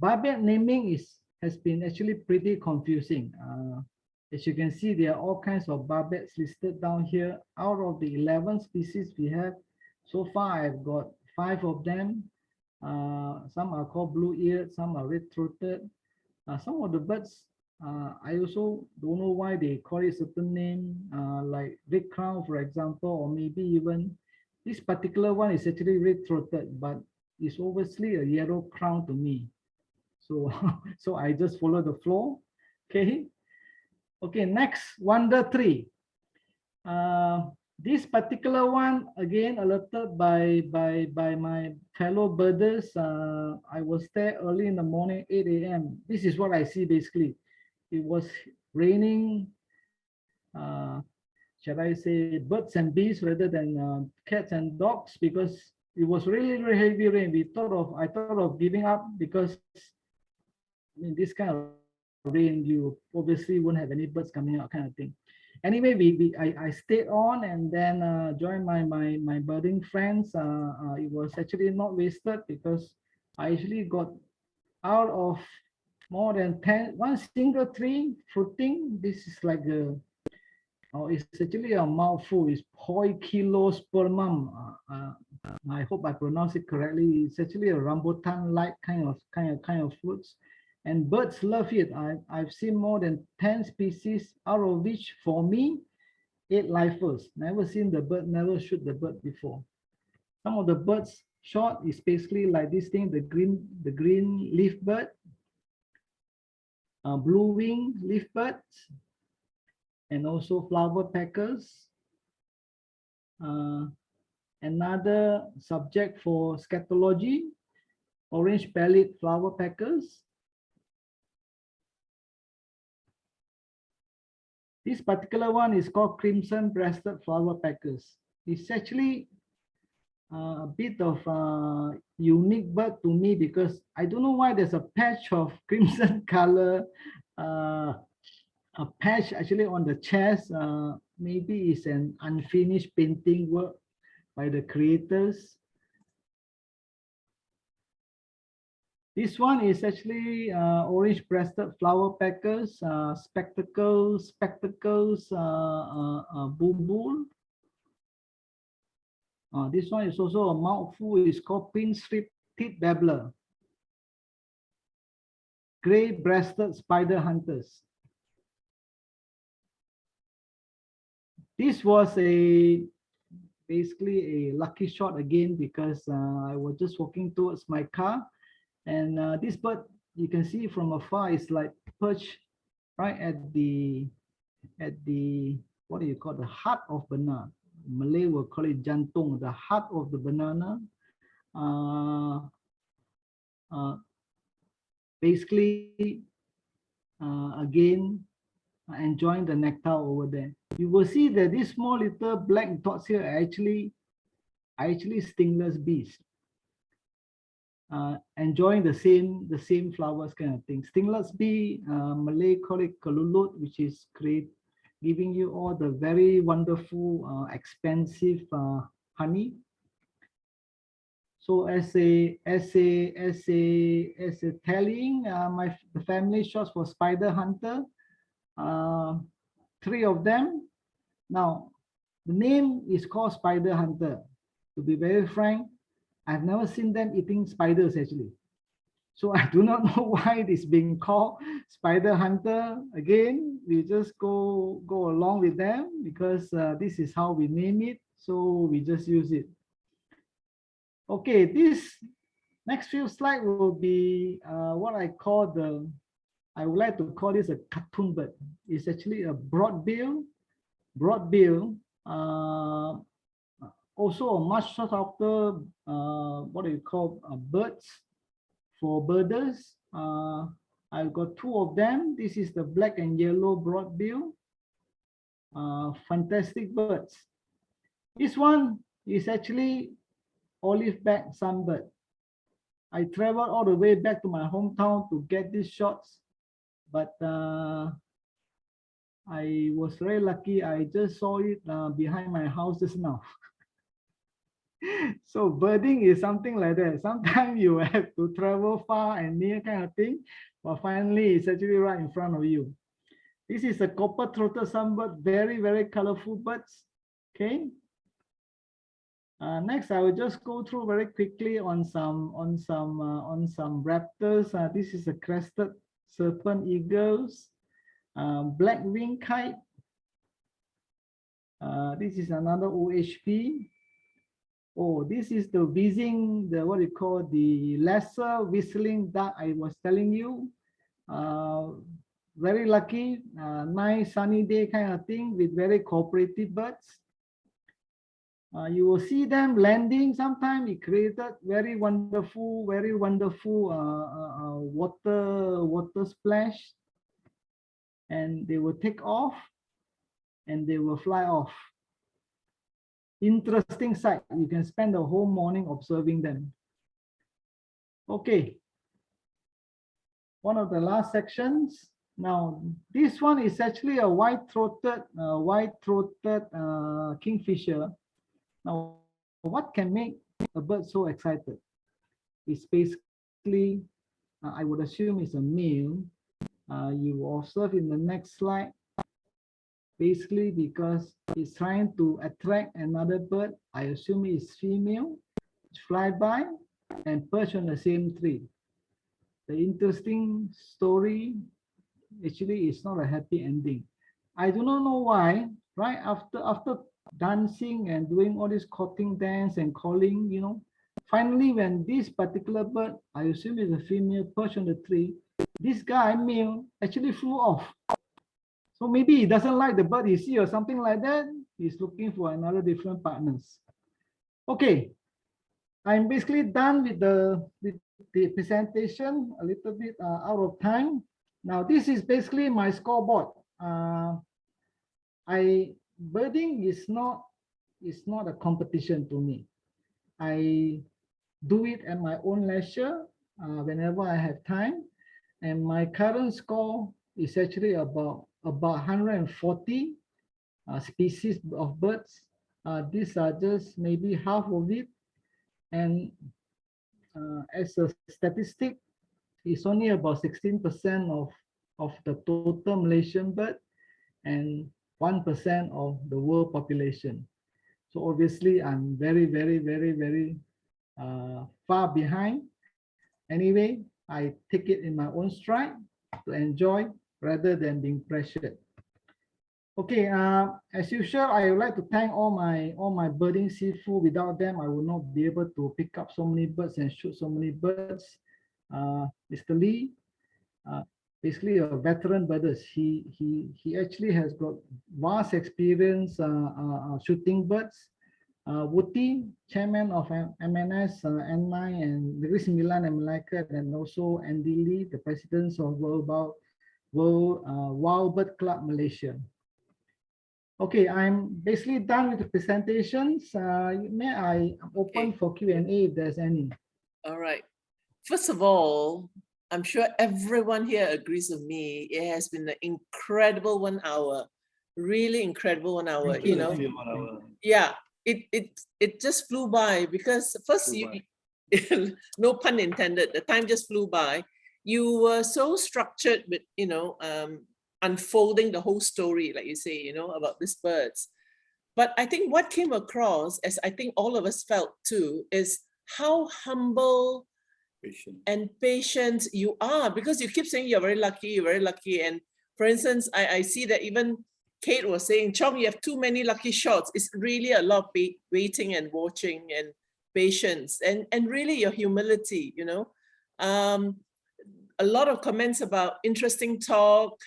Barbet naming has been actually pretty confusing. As you can see, there are all kinds of barbets listed down here. Out of the 11 species we have, so far I've got 5 of them. Some are called blue-eared, some are red-throated. Some of the birds, I also don't know why they call it certain name, like red crown, for example, or maybe even this particular one is actually red-throated, but it's obviously a yellow crown to me. So, so I just follow the flow. Okay. Okay. Next, wonder tree. This particular one, again, alerted by my fellow birders. I was there early in the morning, 8 a.m. This is what I see basically. It was raining, shall I say, birds and bees rather than cats and dogs, because it was really heavy rain. I thought of giving up because I mean, this kind of rain, you obviously won't have any birds coming out, kind of thing. Anyway, I stayed on and then joined my birding friends. It was actually not wasted because I actually got out of more than 10, one single tree fruiting. This is like a, oh, it's actually a mouthful. It's Poikilospermum. I hope I pronounce it correctly. It's actually a rambutan-like kind of fruits, and birds love it. I've seen more than 10 species, out of which for me, 8 lifers. Never seen the bird, never shoot the bird before. Some of the birds shot is basically like this thing, the green leaf bird, blue wing leaf birds, and also flower peckers. Another subject for scatology, orange-bellied flower peckers. This particular one is called crimson-breasted flower peckers. It's actually a bit of a unique bird to me because I don't know why there's a patch of crimson color, a patch actually on the chest. Maybe it's an unfinished painting work by the creators. This one is actually orange-breasted flower peckers, spectacles, bulbul. This one is also a mouthful. It's called pin-strip tit babbler. Gray-breasted spider hunters. This was basically a lucky shot again because I was just walking towards my car, and this bird, you can see from afar, is like perched right at the what do you call, the heart of banana. Malay will call it jantung, the heart of the banana. Basically, again, enjoying the nectar over there. You will see that these small little black dots here are actually stingless bees. Enjoying the same flowers kind of thing. Stingless bee, Malay call it kelulut, which is great, giving you all the very wonderful, expensive honey. So as a telling, the family shots for spider hunter, 3 of them. Now, the name is called spider hunter. To be very frank, I've never seen them eating spiders actually. So I do not know why it is being called spider hunter. Again, we just go along with them because this is how we name it. So we just use it. Okay, this next few slides will be what I would like to call this a cartoon bird. It's actually a broadbill, also a much sought after, what do you call, birds for birders. I've got 2 of them. This is the black and yellow broadbill. Fantastic birds. This one is actually olive-backed sunbird. I traveled all the way back to my hometown to get these shots, but I was very lucky. I just saw it behind my house just now. So birding is something like that. Sometimes you have to travel far and near kind of thing, but finally it's actually right in front of you. This is a copper-throated sunbird, very, very colorful birds. Okay. Next, I will just go through very quickly on some raptors. This is a crested serpent eagles, black wing kite. This is another OHP. Oh, this is the whizzing, what you call the lesser whistling duck I was telling you. Very lucky, nice sunny day kind of thing with very cooperative birds. You will see them landing. Sometimes it created very wonderful water splash, and they will take off and they will fly off. Interesting sight. You can spend the whole morning observing them. Okay. One of the last sections. Now, this one is actually a white-throated kingfisher. Now, what can make a bird so excited? It's basically I would assume is a male. You observe in the next slide, basically because it's trying to attract another bird. I assume it's female, fly by and perch on the same tree. The interesting story actually is not a happy ending. I do not know why, right? After dancing and doing all this courting dance and calling, finally when this particular bird, I assume is a female, perched on the tree, this guy, male, actually flew off. So maybe he doesn't like the bird he see or something like that. He's looking for another different partners. Okay, I'm basically done with the presentation, a little bit out of time. Now this is basically my scoreboard. Birding is not a competition to me. I do it at my own leisure whenever I have time, and my current score is actually about 140 species of birds. These are just maybe half of it, and as a statistic, it's only about 16% of the total Malaysian bird and 1% of the world population. So obviously, I'm very, very, very, very far behind. Anyway, I take it in my own stride to enjoy rather than being pressured. Okay, as usual, I would like to thank all my birding seafood. Without them, I would not be able to pick up so many birds and shoot so many birds. Mr. Lee, basically a veteran birder. He actually has got vast experience shooting birds. Wuti, chairman of MNS, N9 and Negeri Sembilan and Malacca, and also Andy Lee, the president of Wild Bird Club Malaysia. Okay, I'm basically done with the presentations. May I open for Q&A if there's any? All right. First of all, I'm sure everyone here agrees with me. It has been an incredible 1 hour, really incredible 1 hour. You know, yeah, it just flew by because first no pun intended, the time just flew by. You were so structured with unfolding the whole story, like you say, about these birds. But I think what came across, as I think all of us felt too, is how humble and patient you are, because you keep saying you're very lucky, you're very lucky. And for instance, I see that even Kate was saying, Chong, you have too many lucky shots. It's really a lot of waiting and watching and patience and really your humility, a lot of comments about interesting talk.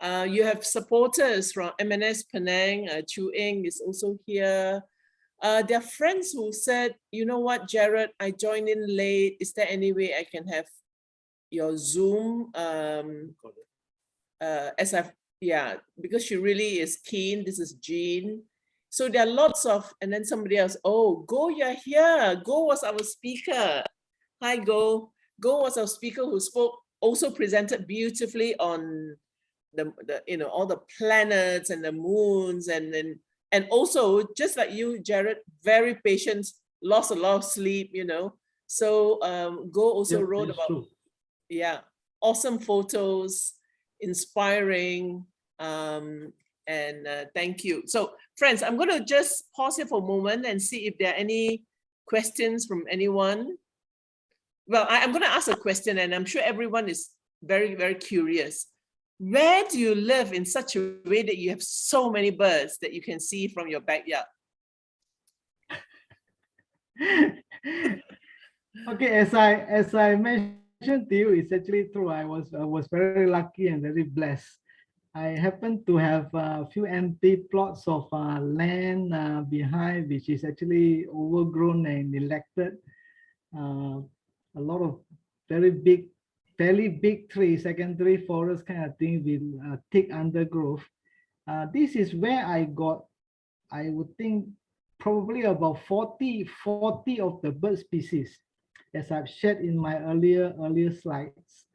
You have supporters from MNS Penang, Chu Eng is also here. There are friends who said, you know what, Jarred, I joined in late. Is there any way I can have your Zoom because she really is keen. This is Jean. So there are lots of, and then somebody else, oh, Go, you're here. Go was our speaker. Hi, Go. Go was our speaker who spoke, also presented beautifully on the all the planets and the moons, and also just like you, Jarred, very patient, lost a lot of sleep, So Go also wrote about true. Yeah, awesome photos, inspiring, and thank you. So friends, I'm going to just pause here for a moment and see if there are any questions from anyone. Well, I'm going to ask a question, and I'm sure everyone is very, very curious. Where do you live in such a way that you have so many birds that you can see from your backyard? Okay, as I mentioned to you, it's actually true. I was very lucky and very blessed. I happen to have a few empty plots of land behind, which is actually overgrown and neglected. A lot of fairly big trees, secondary forest kind of thing with thick undergrowth. This is where I got, I would think, probably about 40 of the bird species, as I've shared in my earlier slides.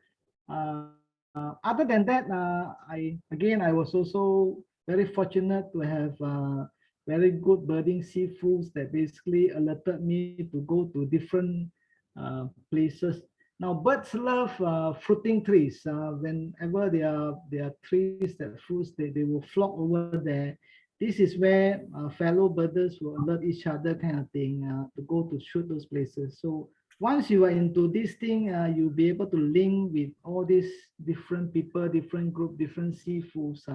Other than that, I was also very fortunate to have very good birding seafoods that basically alerted me to go to different places. Now, birds love fruiting trees. Whenever there are trees that fruits, they will flock over there. This is where fellow birders will alert each other kind of thing to go to shoot those places. So once you are into this thing, you'll be able to link with all these different people, different group, different seafoods.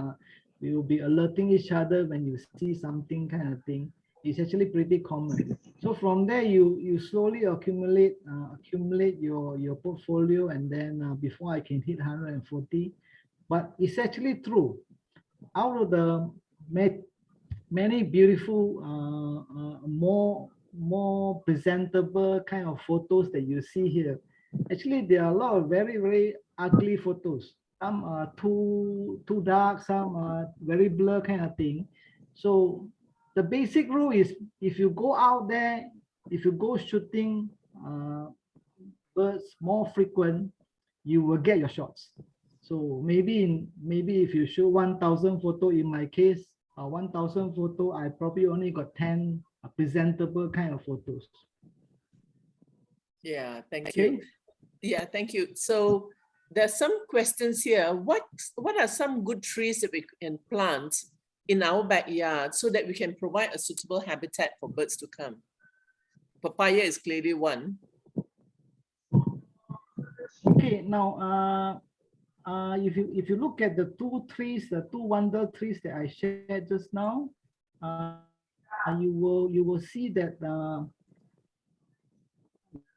We will be alerting each other when you see something kind of thing. It's actually pretty common. So from there, you slowly accumulate your portfolio, and then before I can hit 140. But it's actually true. Out of the many beautiful, more presentable kind of photos that you see here, actually there are a lot of very ugly photos. Some are too dark, some are very blur kind of thing. So the basic rule is, if you go out there, if you go shooting birds more frequent, you will get your shots. So maybe if you shoot 1,000 photo, in my case, 1,000 photo, I probably only got 10 presentable kind of photos. Yeah, thank Okay. you. Yeah, thank you. So there's some questions here. What are some good trees that we can plant in our backyard so that we can provide a suitable habitat for birds to come? Papaya is clearly one. Okay, now if you look at the two trees, the two wonder trees that I shared just now, you will see that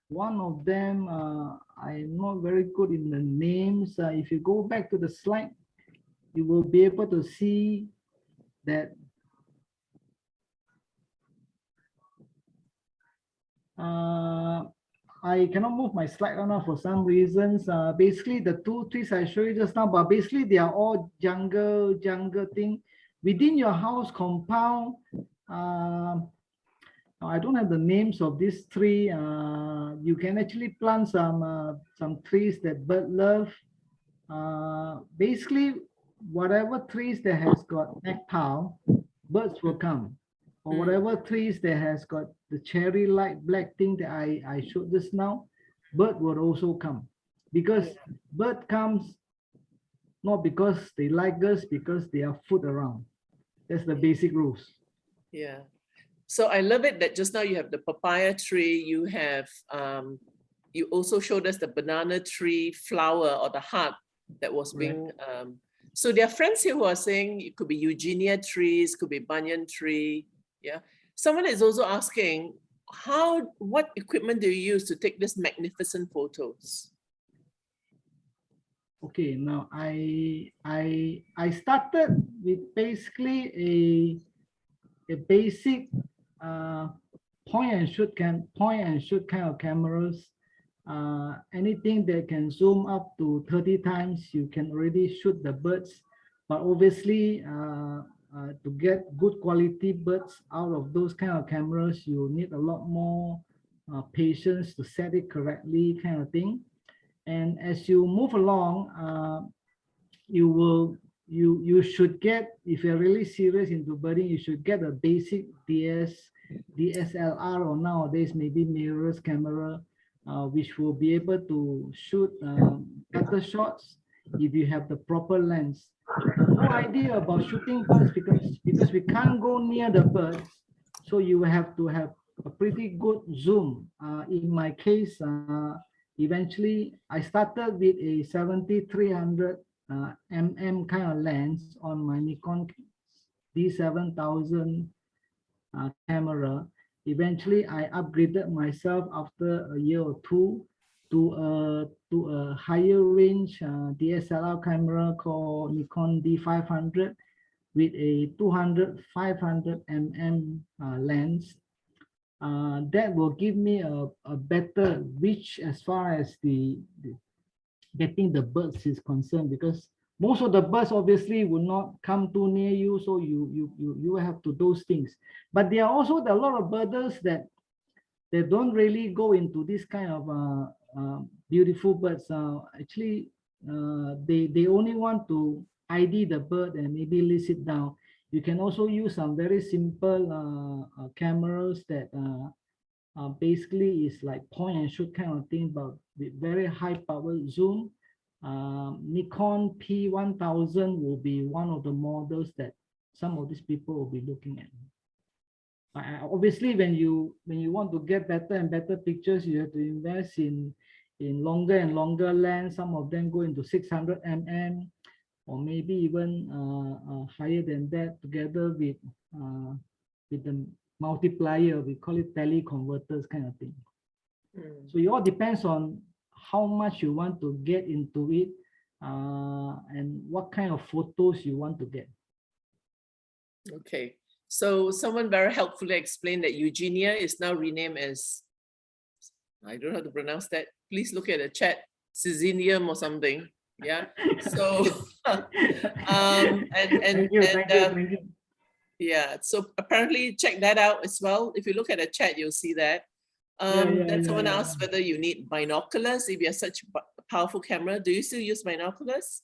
one of them, I'm not very good in the names. If you go back to the slide, you will be able to see that I cannot move my slide right now for some reasons. Basically, the two trees I showed you just now, but basically they are all jungle thing within your house compound. I don't have the names of these three. You can actually plant some trees that bird love. Basically, whatever trees that has got nectar, birds will come. Or whatever trees that has got the cherry like black thing that I showed just now, bird will also come. Because bird comes not because they like us, because they are food around. That's the basic rules. Yeah. So I love it that just now you have the papaya tree, you have, you also showed us the banana tree flower or the heart that was being, so there are friends here who are saying it could be Eugenia trees, could be banyan tree. Yeah. Someone is also asking, what equipment do you use to take these magnificent photos? Okay, now I started with basically a basic point and shoot kind of cameras. Anything that can zoom up to 30 times, you can already shoot the birds. But obviously, to get good quality birds out of those kind of cameras, you need a lot more patience to set it correctly, kind of thing. And as you move along, you should get, if you're really serious into birding, you should get a basic DSLR, or nowadays maybe mirrorless camera, which will be able to shoot better shots if you have the proper lens. The whole idea about shooting birds, because we can't go near the birds, so you have to have a pretty good zoom. In my case, eventually I started with a 7300 mm kind of lens on my Nikon D7000 camera. Eventually, I upgraded myself after a year or two to a higher range DSLR camera called Nikon D500 with a 200-500 mm lens. That will give me a better reach as far as the getting the birds is concerned, because most of the birds obviously will not come too near you, so you have to those things. But there are also a lot of birders that they don't really go into this kind of beautiful birds. Actually, they only want to ID the bird and maybe list it down. You can also use some very simple cameras that basically is like point and shoot kind of thing, but with very high power zoom. Nikon P1000 will be one of the models that some of these people will be looking at. Obviously, when you want to get better and better pictures, you have to invest in longer and longer lens. Some of them go into 600 mm, or maybe even higher than that, together with the multiplier. We call it teleconverters kind of thing. So it all depends on how much you want to get into it, and what kind of photos you want to get. Okay, so someone very helpfully explained that Eugenia is now renamed as, I don't know how to pronounce that. Please look at the chat, Cezinium or something. Yeah. So Thank you. Yeah, so apparently check that out as well. If you look at the chat, you'll see that. Then someone asked whether you need binoculars if you have such a powerful camera. Do you still use binoculars?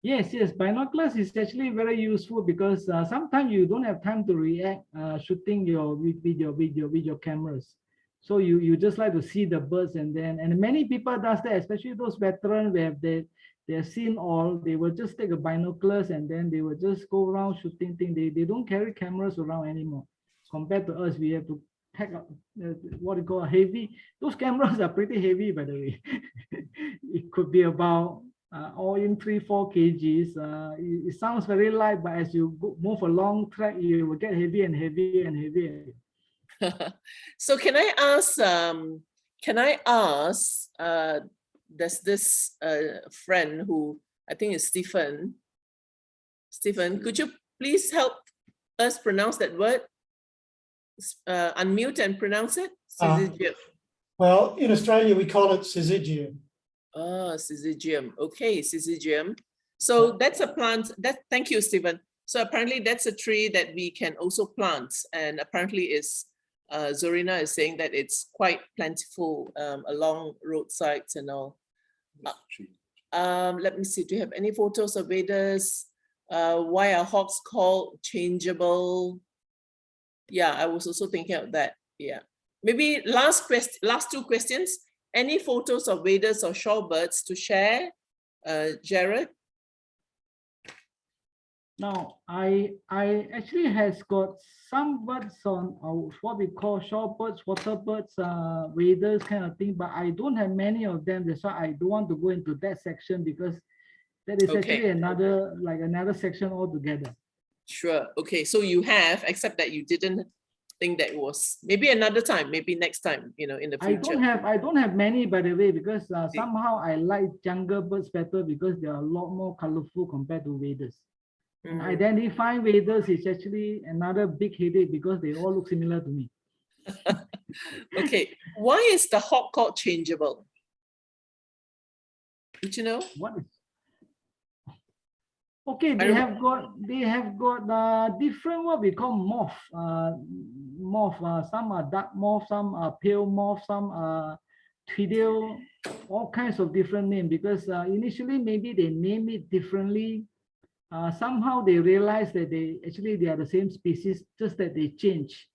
Yes, binoculars is actually very useful because sometimes you don't have time to react shooting with your cameras. So you just like to see the birds, and many people does that, especially those veterans where they've seen all. They will just take a binoculars and then they will just go around shooting things. They don't carry cameras around anymore. Compared to us, we have to pack up what you call heavy. Those cameras are pretty heavy, by the way. It could be about all in 3-4 kgs. It sounds very light, but as you move a long track, you will get heavier and heavier and heavier. So can I ask, there's this friend who I think is Stephen. Stephen, could you please help us pronounce that word? Unmute and pronounce it. Well, in Australia, we call it syzygium. Ah, syzygium. Okay, syzygium. So that's a plant. Thank you, Stephen. So apparently that's a tree that we can also plant, and apparently is Zorina is saying that it's quite plentiful along roadsides and all. Let me see. Do you have any photos of Vedas? Why are hawks called changeable? Yeah, I was also thinking of that. Yeah, maybe last two questions. Any photos of waders or shorebirds to share, Jarred? Now, I actually has got some birds on what we call shorebirds, waterbirds, waders kind of thing, but I don't have many of them. That's why I don't want to go into that section, because that is actually another section altogether. Sure. Okay. So you have, except that you didn't think that it was, maybe another time, maybe next time, in the future. I don't have many, by the way, because somehow I like jungle birds better because they are a lot more colorful compared to waders. And identifying waders is actually another big headache because they all look similar to me. Okay. Why is the hawk called changeable? Did you know? What is? Okay, they have got different what we call moth. Some are dark moth, some are pale moth, some are tweedle, all kinds of different names, because initially maybe they name it differently. Somehow they realize that they are the same species, just that they change.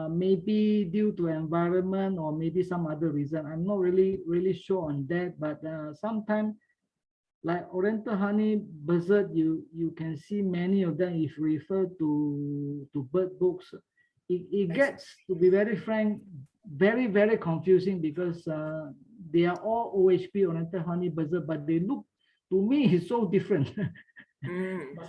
Maybe due to environment or maybe some other reason. I'm not really sure on that, but sometimes, like Oriental honey buzzard, you can see many of them if you refer to bird books. It gets, to be very frank, very confusing, because they are all OHP, Oriental honey buzzard, but they look, to me, is so different.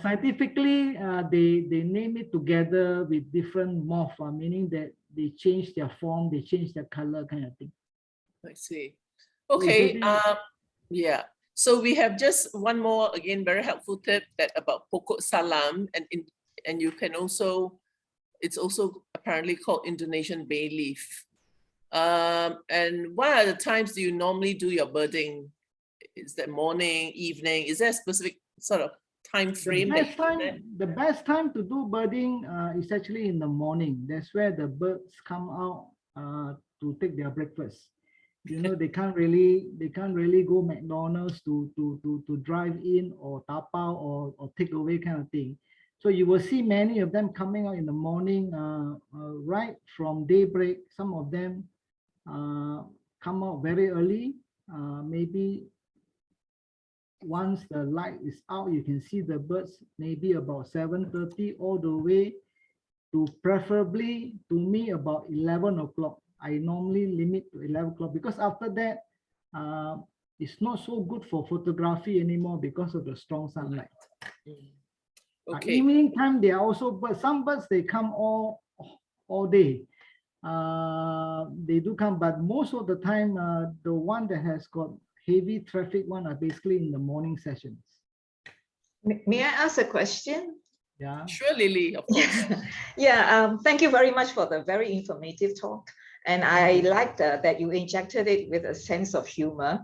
Scientifically, they name it together with different moth, meaning that they change their form, they change their color, kind of thing. I see. Okay. Yeah. So we have just one more, again, very helpful tip that about pokok salam, and you can also, it's also apparently called Indonesian bay leaf. And what are the times do you normally do your birding? Is that morning, evening? Is there a specific sort of time frame? The best time to do birding is actually in the morning. That's where the birds come out to take their breakfast. They can't really go McDonald's to drive in or tapao or take away kind of thing. So you will see many of them coming out in the morning, right from daybreak. Some of them come out very early. Maybe once the light is out, you can see the birds maybe about 7:30 all the way to preferably to me about 11 o'clock. I normally limit to 11 o'clock because after that, it's not so good for photography anymore because of the strong sunlight. Okay. Evening time, they are also, but some birds, they come all day. They do come, but most of the time, the one that has got heavy traffic one are basically in the morning sessions. May I ask a question? Yeah. Sure, Lily, of course. Yeah, thank you very much for the very informative talk. And I liked that you injected it with a sense of humor.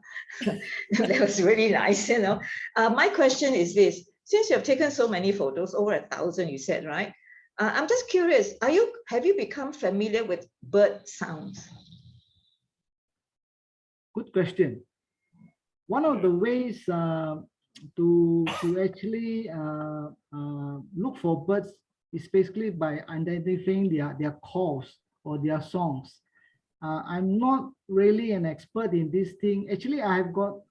That was really nice, you know. My question is this, since you have taken so many photos, over 1,000 you said, right? I'm just curious, have you become familiar with bird sounds? Good question. One of the ways to actually look for birds is basically by identifying their calls or their songs. I'm not really an expert in this thing. Actually, I have got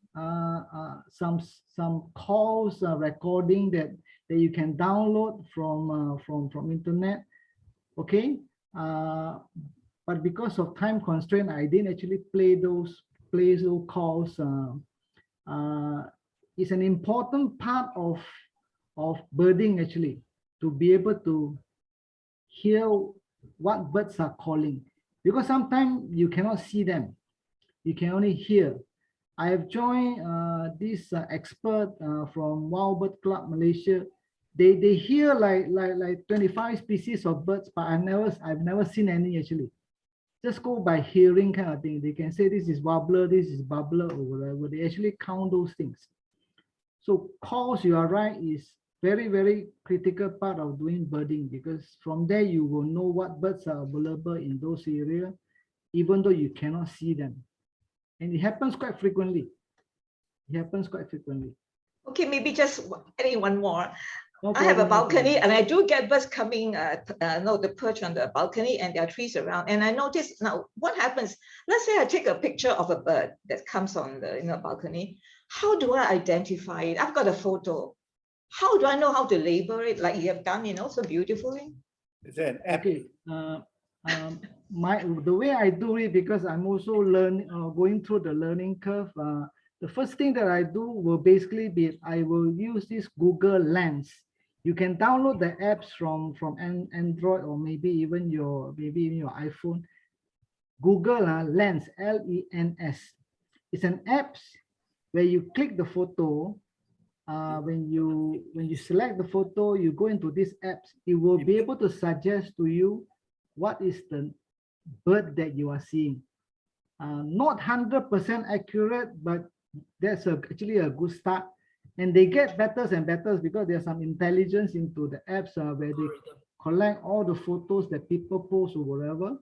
some calls recording that you can download from internet. Okay, but because of time constraint, I didn't actually play those calls. It's an important part of birding actually, to be able to hear what birds are calling, because sometimes you cannot see them, you can only hear. I have joined this expert from Wild Bird Club Malaysia. They hear like 25 species of birds, but I've never seen any actually. Just go by hearing kind of thing. They can say this is warbler, this is bubbler, or whatever. They actually count those things. So calls, you are right, is very, very critical part of doing birding, because from there you will know what birds are available in those areas, even though you cannot see them. And it happens quite frequently. It happens quite frequently. Okay, maybe just adding one more. No I have a problem, no balcony problem. and I do get birds coming, no, the perch on the balcony, and there are trees around. And I notice now what happens, let's say I take a picture of a bird that comes on the balcony. How do I identify it? I've got a photo. How do I know how to label it like you have done, so beautifully? Is there an app? Okay, the way I do it, because I'm also going through the learning curve. The first thing that I do will basically be, I will use this Google Lens. You can download the apps from Android, or maybe even your iPhone. Google Lens, Lens. It's an app where you click the photo. When you select the photo, you go into this apps. It will be able to suggest to you what is the bird that you are seeing. Not 100% accurate, but that's actually a good start. And they get better and better because there's some intelligence into the apps where they collect all the photos that people post or whatever.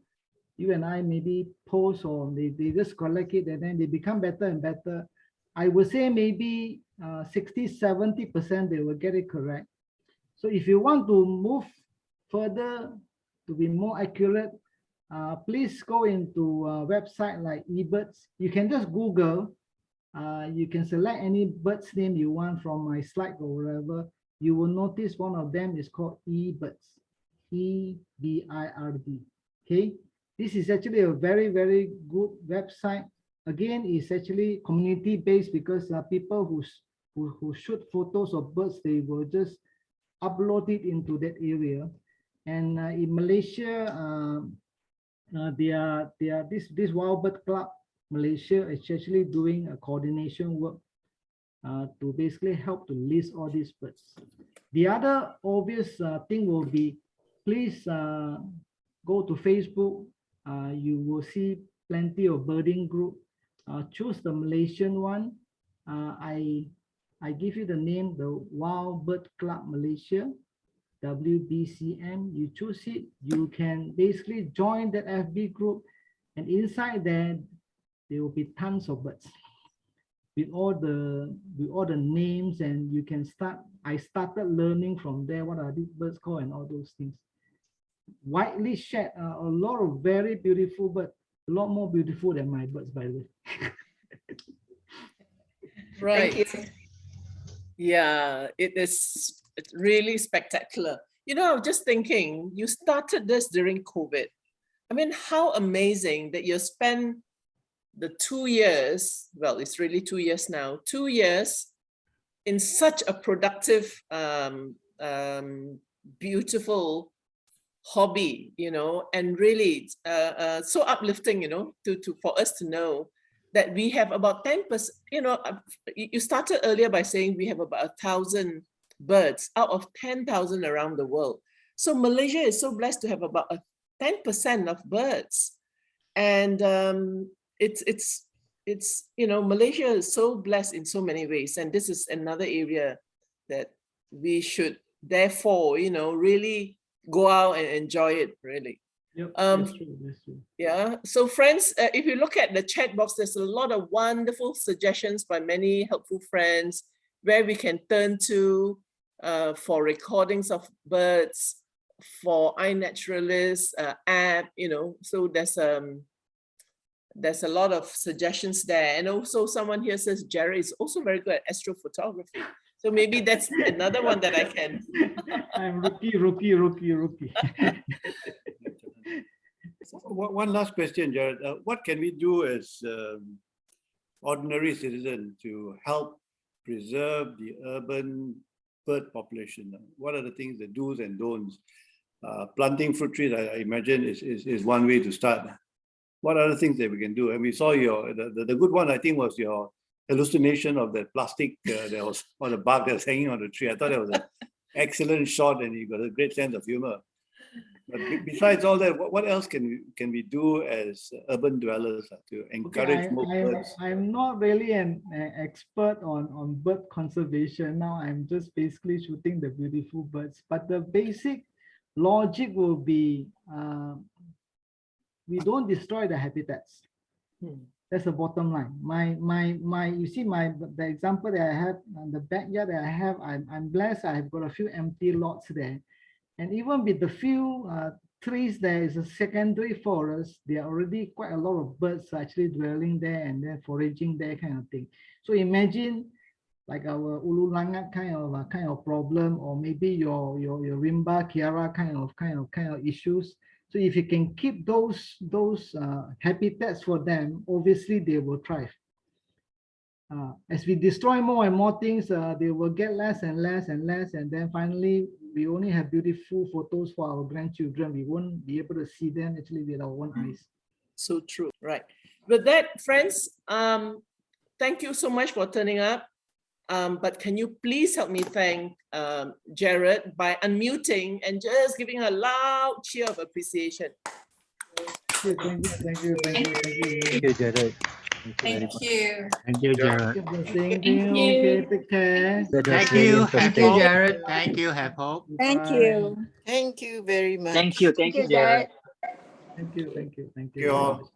You and I maybe post, or they just collect it, and then they become better and better. I would say maybe 60–70% they will get it correct. So if you want to move further to be more accurate, please go into a website like eBirds. You can just Google. You can select any bird's name you want from my slide or whatever. You will notice one of them is called eBirds, EBIRD. Okay, this is actually a very, very good website. Again, it's actually community-based, because people who shoot photos of birds, they will just upload it into that area. And in Malaysia, this Wild Bird Club Malaysia is actually doing a coordination work to basically help to list all these birds. The other obvious thing will be, please go to Facebook. You will see plenty of birding group. Choose the Malaysian one. I give you the name, the Wild Bird Club Malaysia, WBCM. You choose it. You can basically join that FB group, and inside there will be tons of birds. with all the names, and you can start. I started learning from there what are these birds called and all those things. Widely shared, a lot of very beautiful birds, a lot more beautiful than my birds, by the way. Right. Thank you. Yeah, it's really spectacular. You know, I was just thinking, you started this during COVID. I mean, how amazing that you spent the 2 years, well, it's really 2 years now, 2 years in such a productive, beautiful hobby, you know, and really so uplifting, you know, for us to know that we have about 10%, you know, you started earlier by saying we have about 1,000 birds out of 10,000 around the world. So Malaysia is so blessed to have about 10% of birds. And it's, you know, Malaysia is so blessed in so many ways. And this is another area that we should therefore, you know, really go out and enjoy it, really. Yep, that's true, that's true. Yeah, so friends, if you look at the chat box, there's a lot of wonderful suggestions by many helpful friends where we can turn to for recordings of birds, for iNaturalist app, you know, so there's a lot of suggestions there. And also someone here says Jarred is also very good at astrophotography. So maybe that's another one that I can. I'm rookie. One last question, Jarred. What can we do as ordinary citizens to help preserve the urban bird population? What are the things, the do's and don'ts? Planting fruit trees, I imagine, is one way to start. What are the things that we can do? And we saw the good one, I think, was your hallucination of that plastic that was on the bark that's hanging on the tree. I thought that was an excellent shot, and you got a great sense of humor. But besides all that, what else can we do as urban dwellers to encourage more birds? I'm not really an expert on bird conservation. Now I'm just basically shooting the beautiful birds. But the basic logic will be we don't destroy the habitats. That's the bottom line. You see the example that I have, the backyard that I have, I'm blessed. I've got a few empty lots there. And even with the few trees, there is a secondary forest. There are already quite a lot of birds actually dwelling there and then foraging there, kind of thing. So imagine like our Ulu Langat kind of problem, or maybe your Rimba Kiara kind of issues. So if you can keep those habitats for them, obviously they will thrive. As we destroy more and more things, they will get less and less and less, and then finally we only have beautiful photos for our grandchildren. We won't be able to see them actually with our own eyes. So true, right? With that, friends, thank you so much for turning up. But can you please help me thank Jarred by unmuting and just giving a loud cheer of appreciation. Thank you, Jarred. Thank you. Thank you, Jarred. Thank you. Okay, take care. Thank you. Thank you, Jarred. Thank you, Have Hope. Thank you. Thank you very much. Thank you, Jarred. Thank you. Thank you all.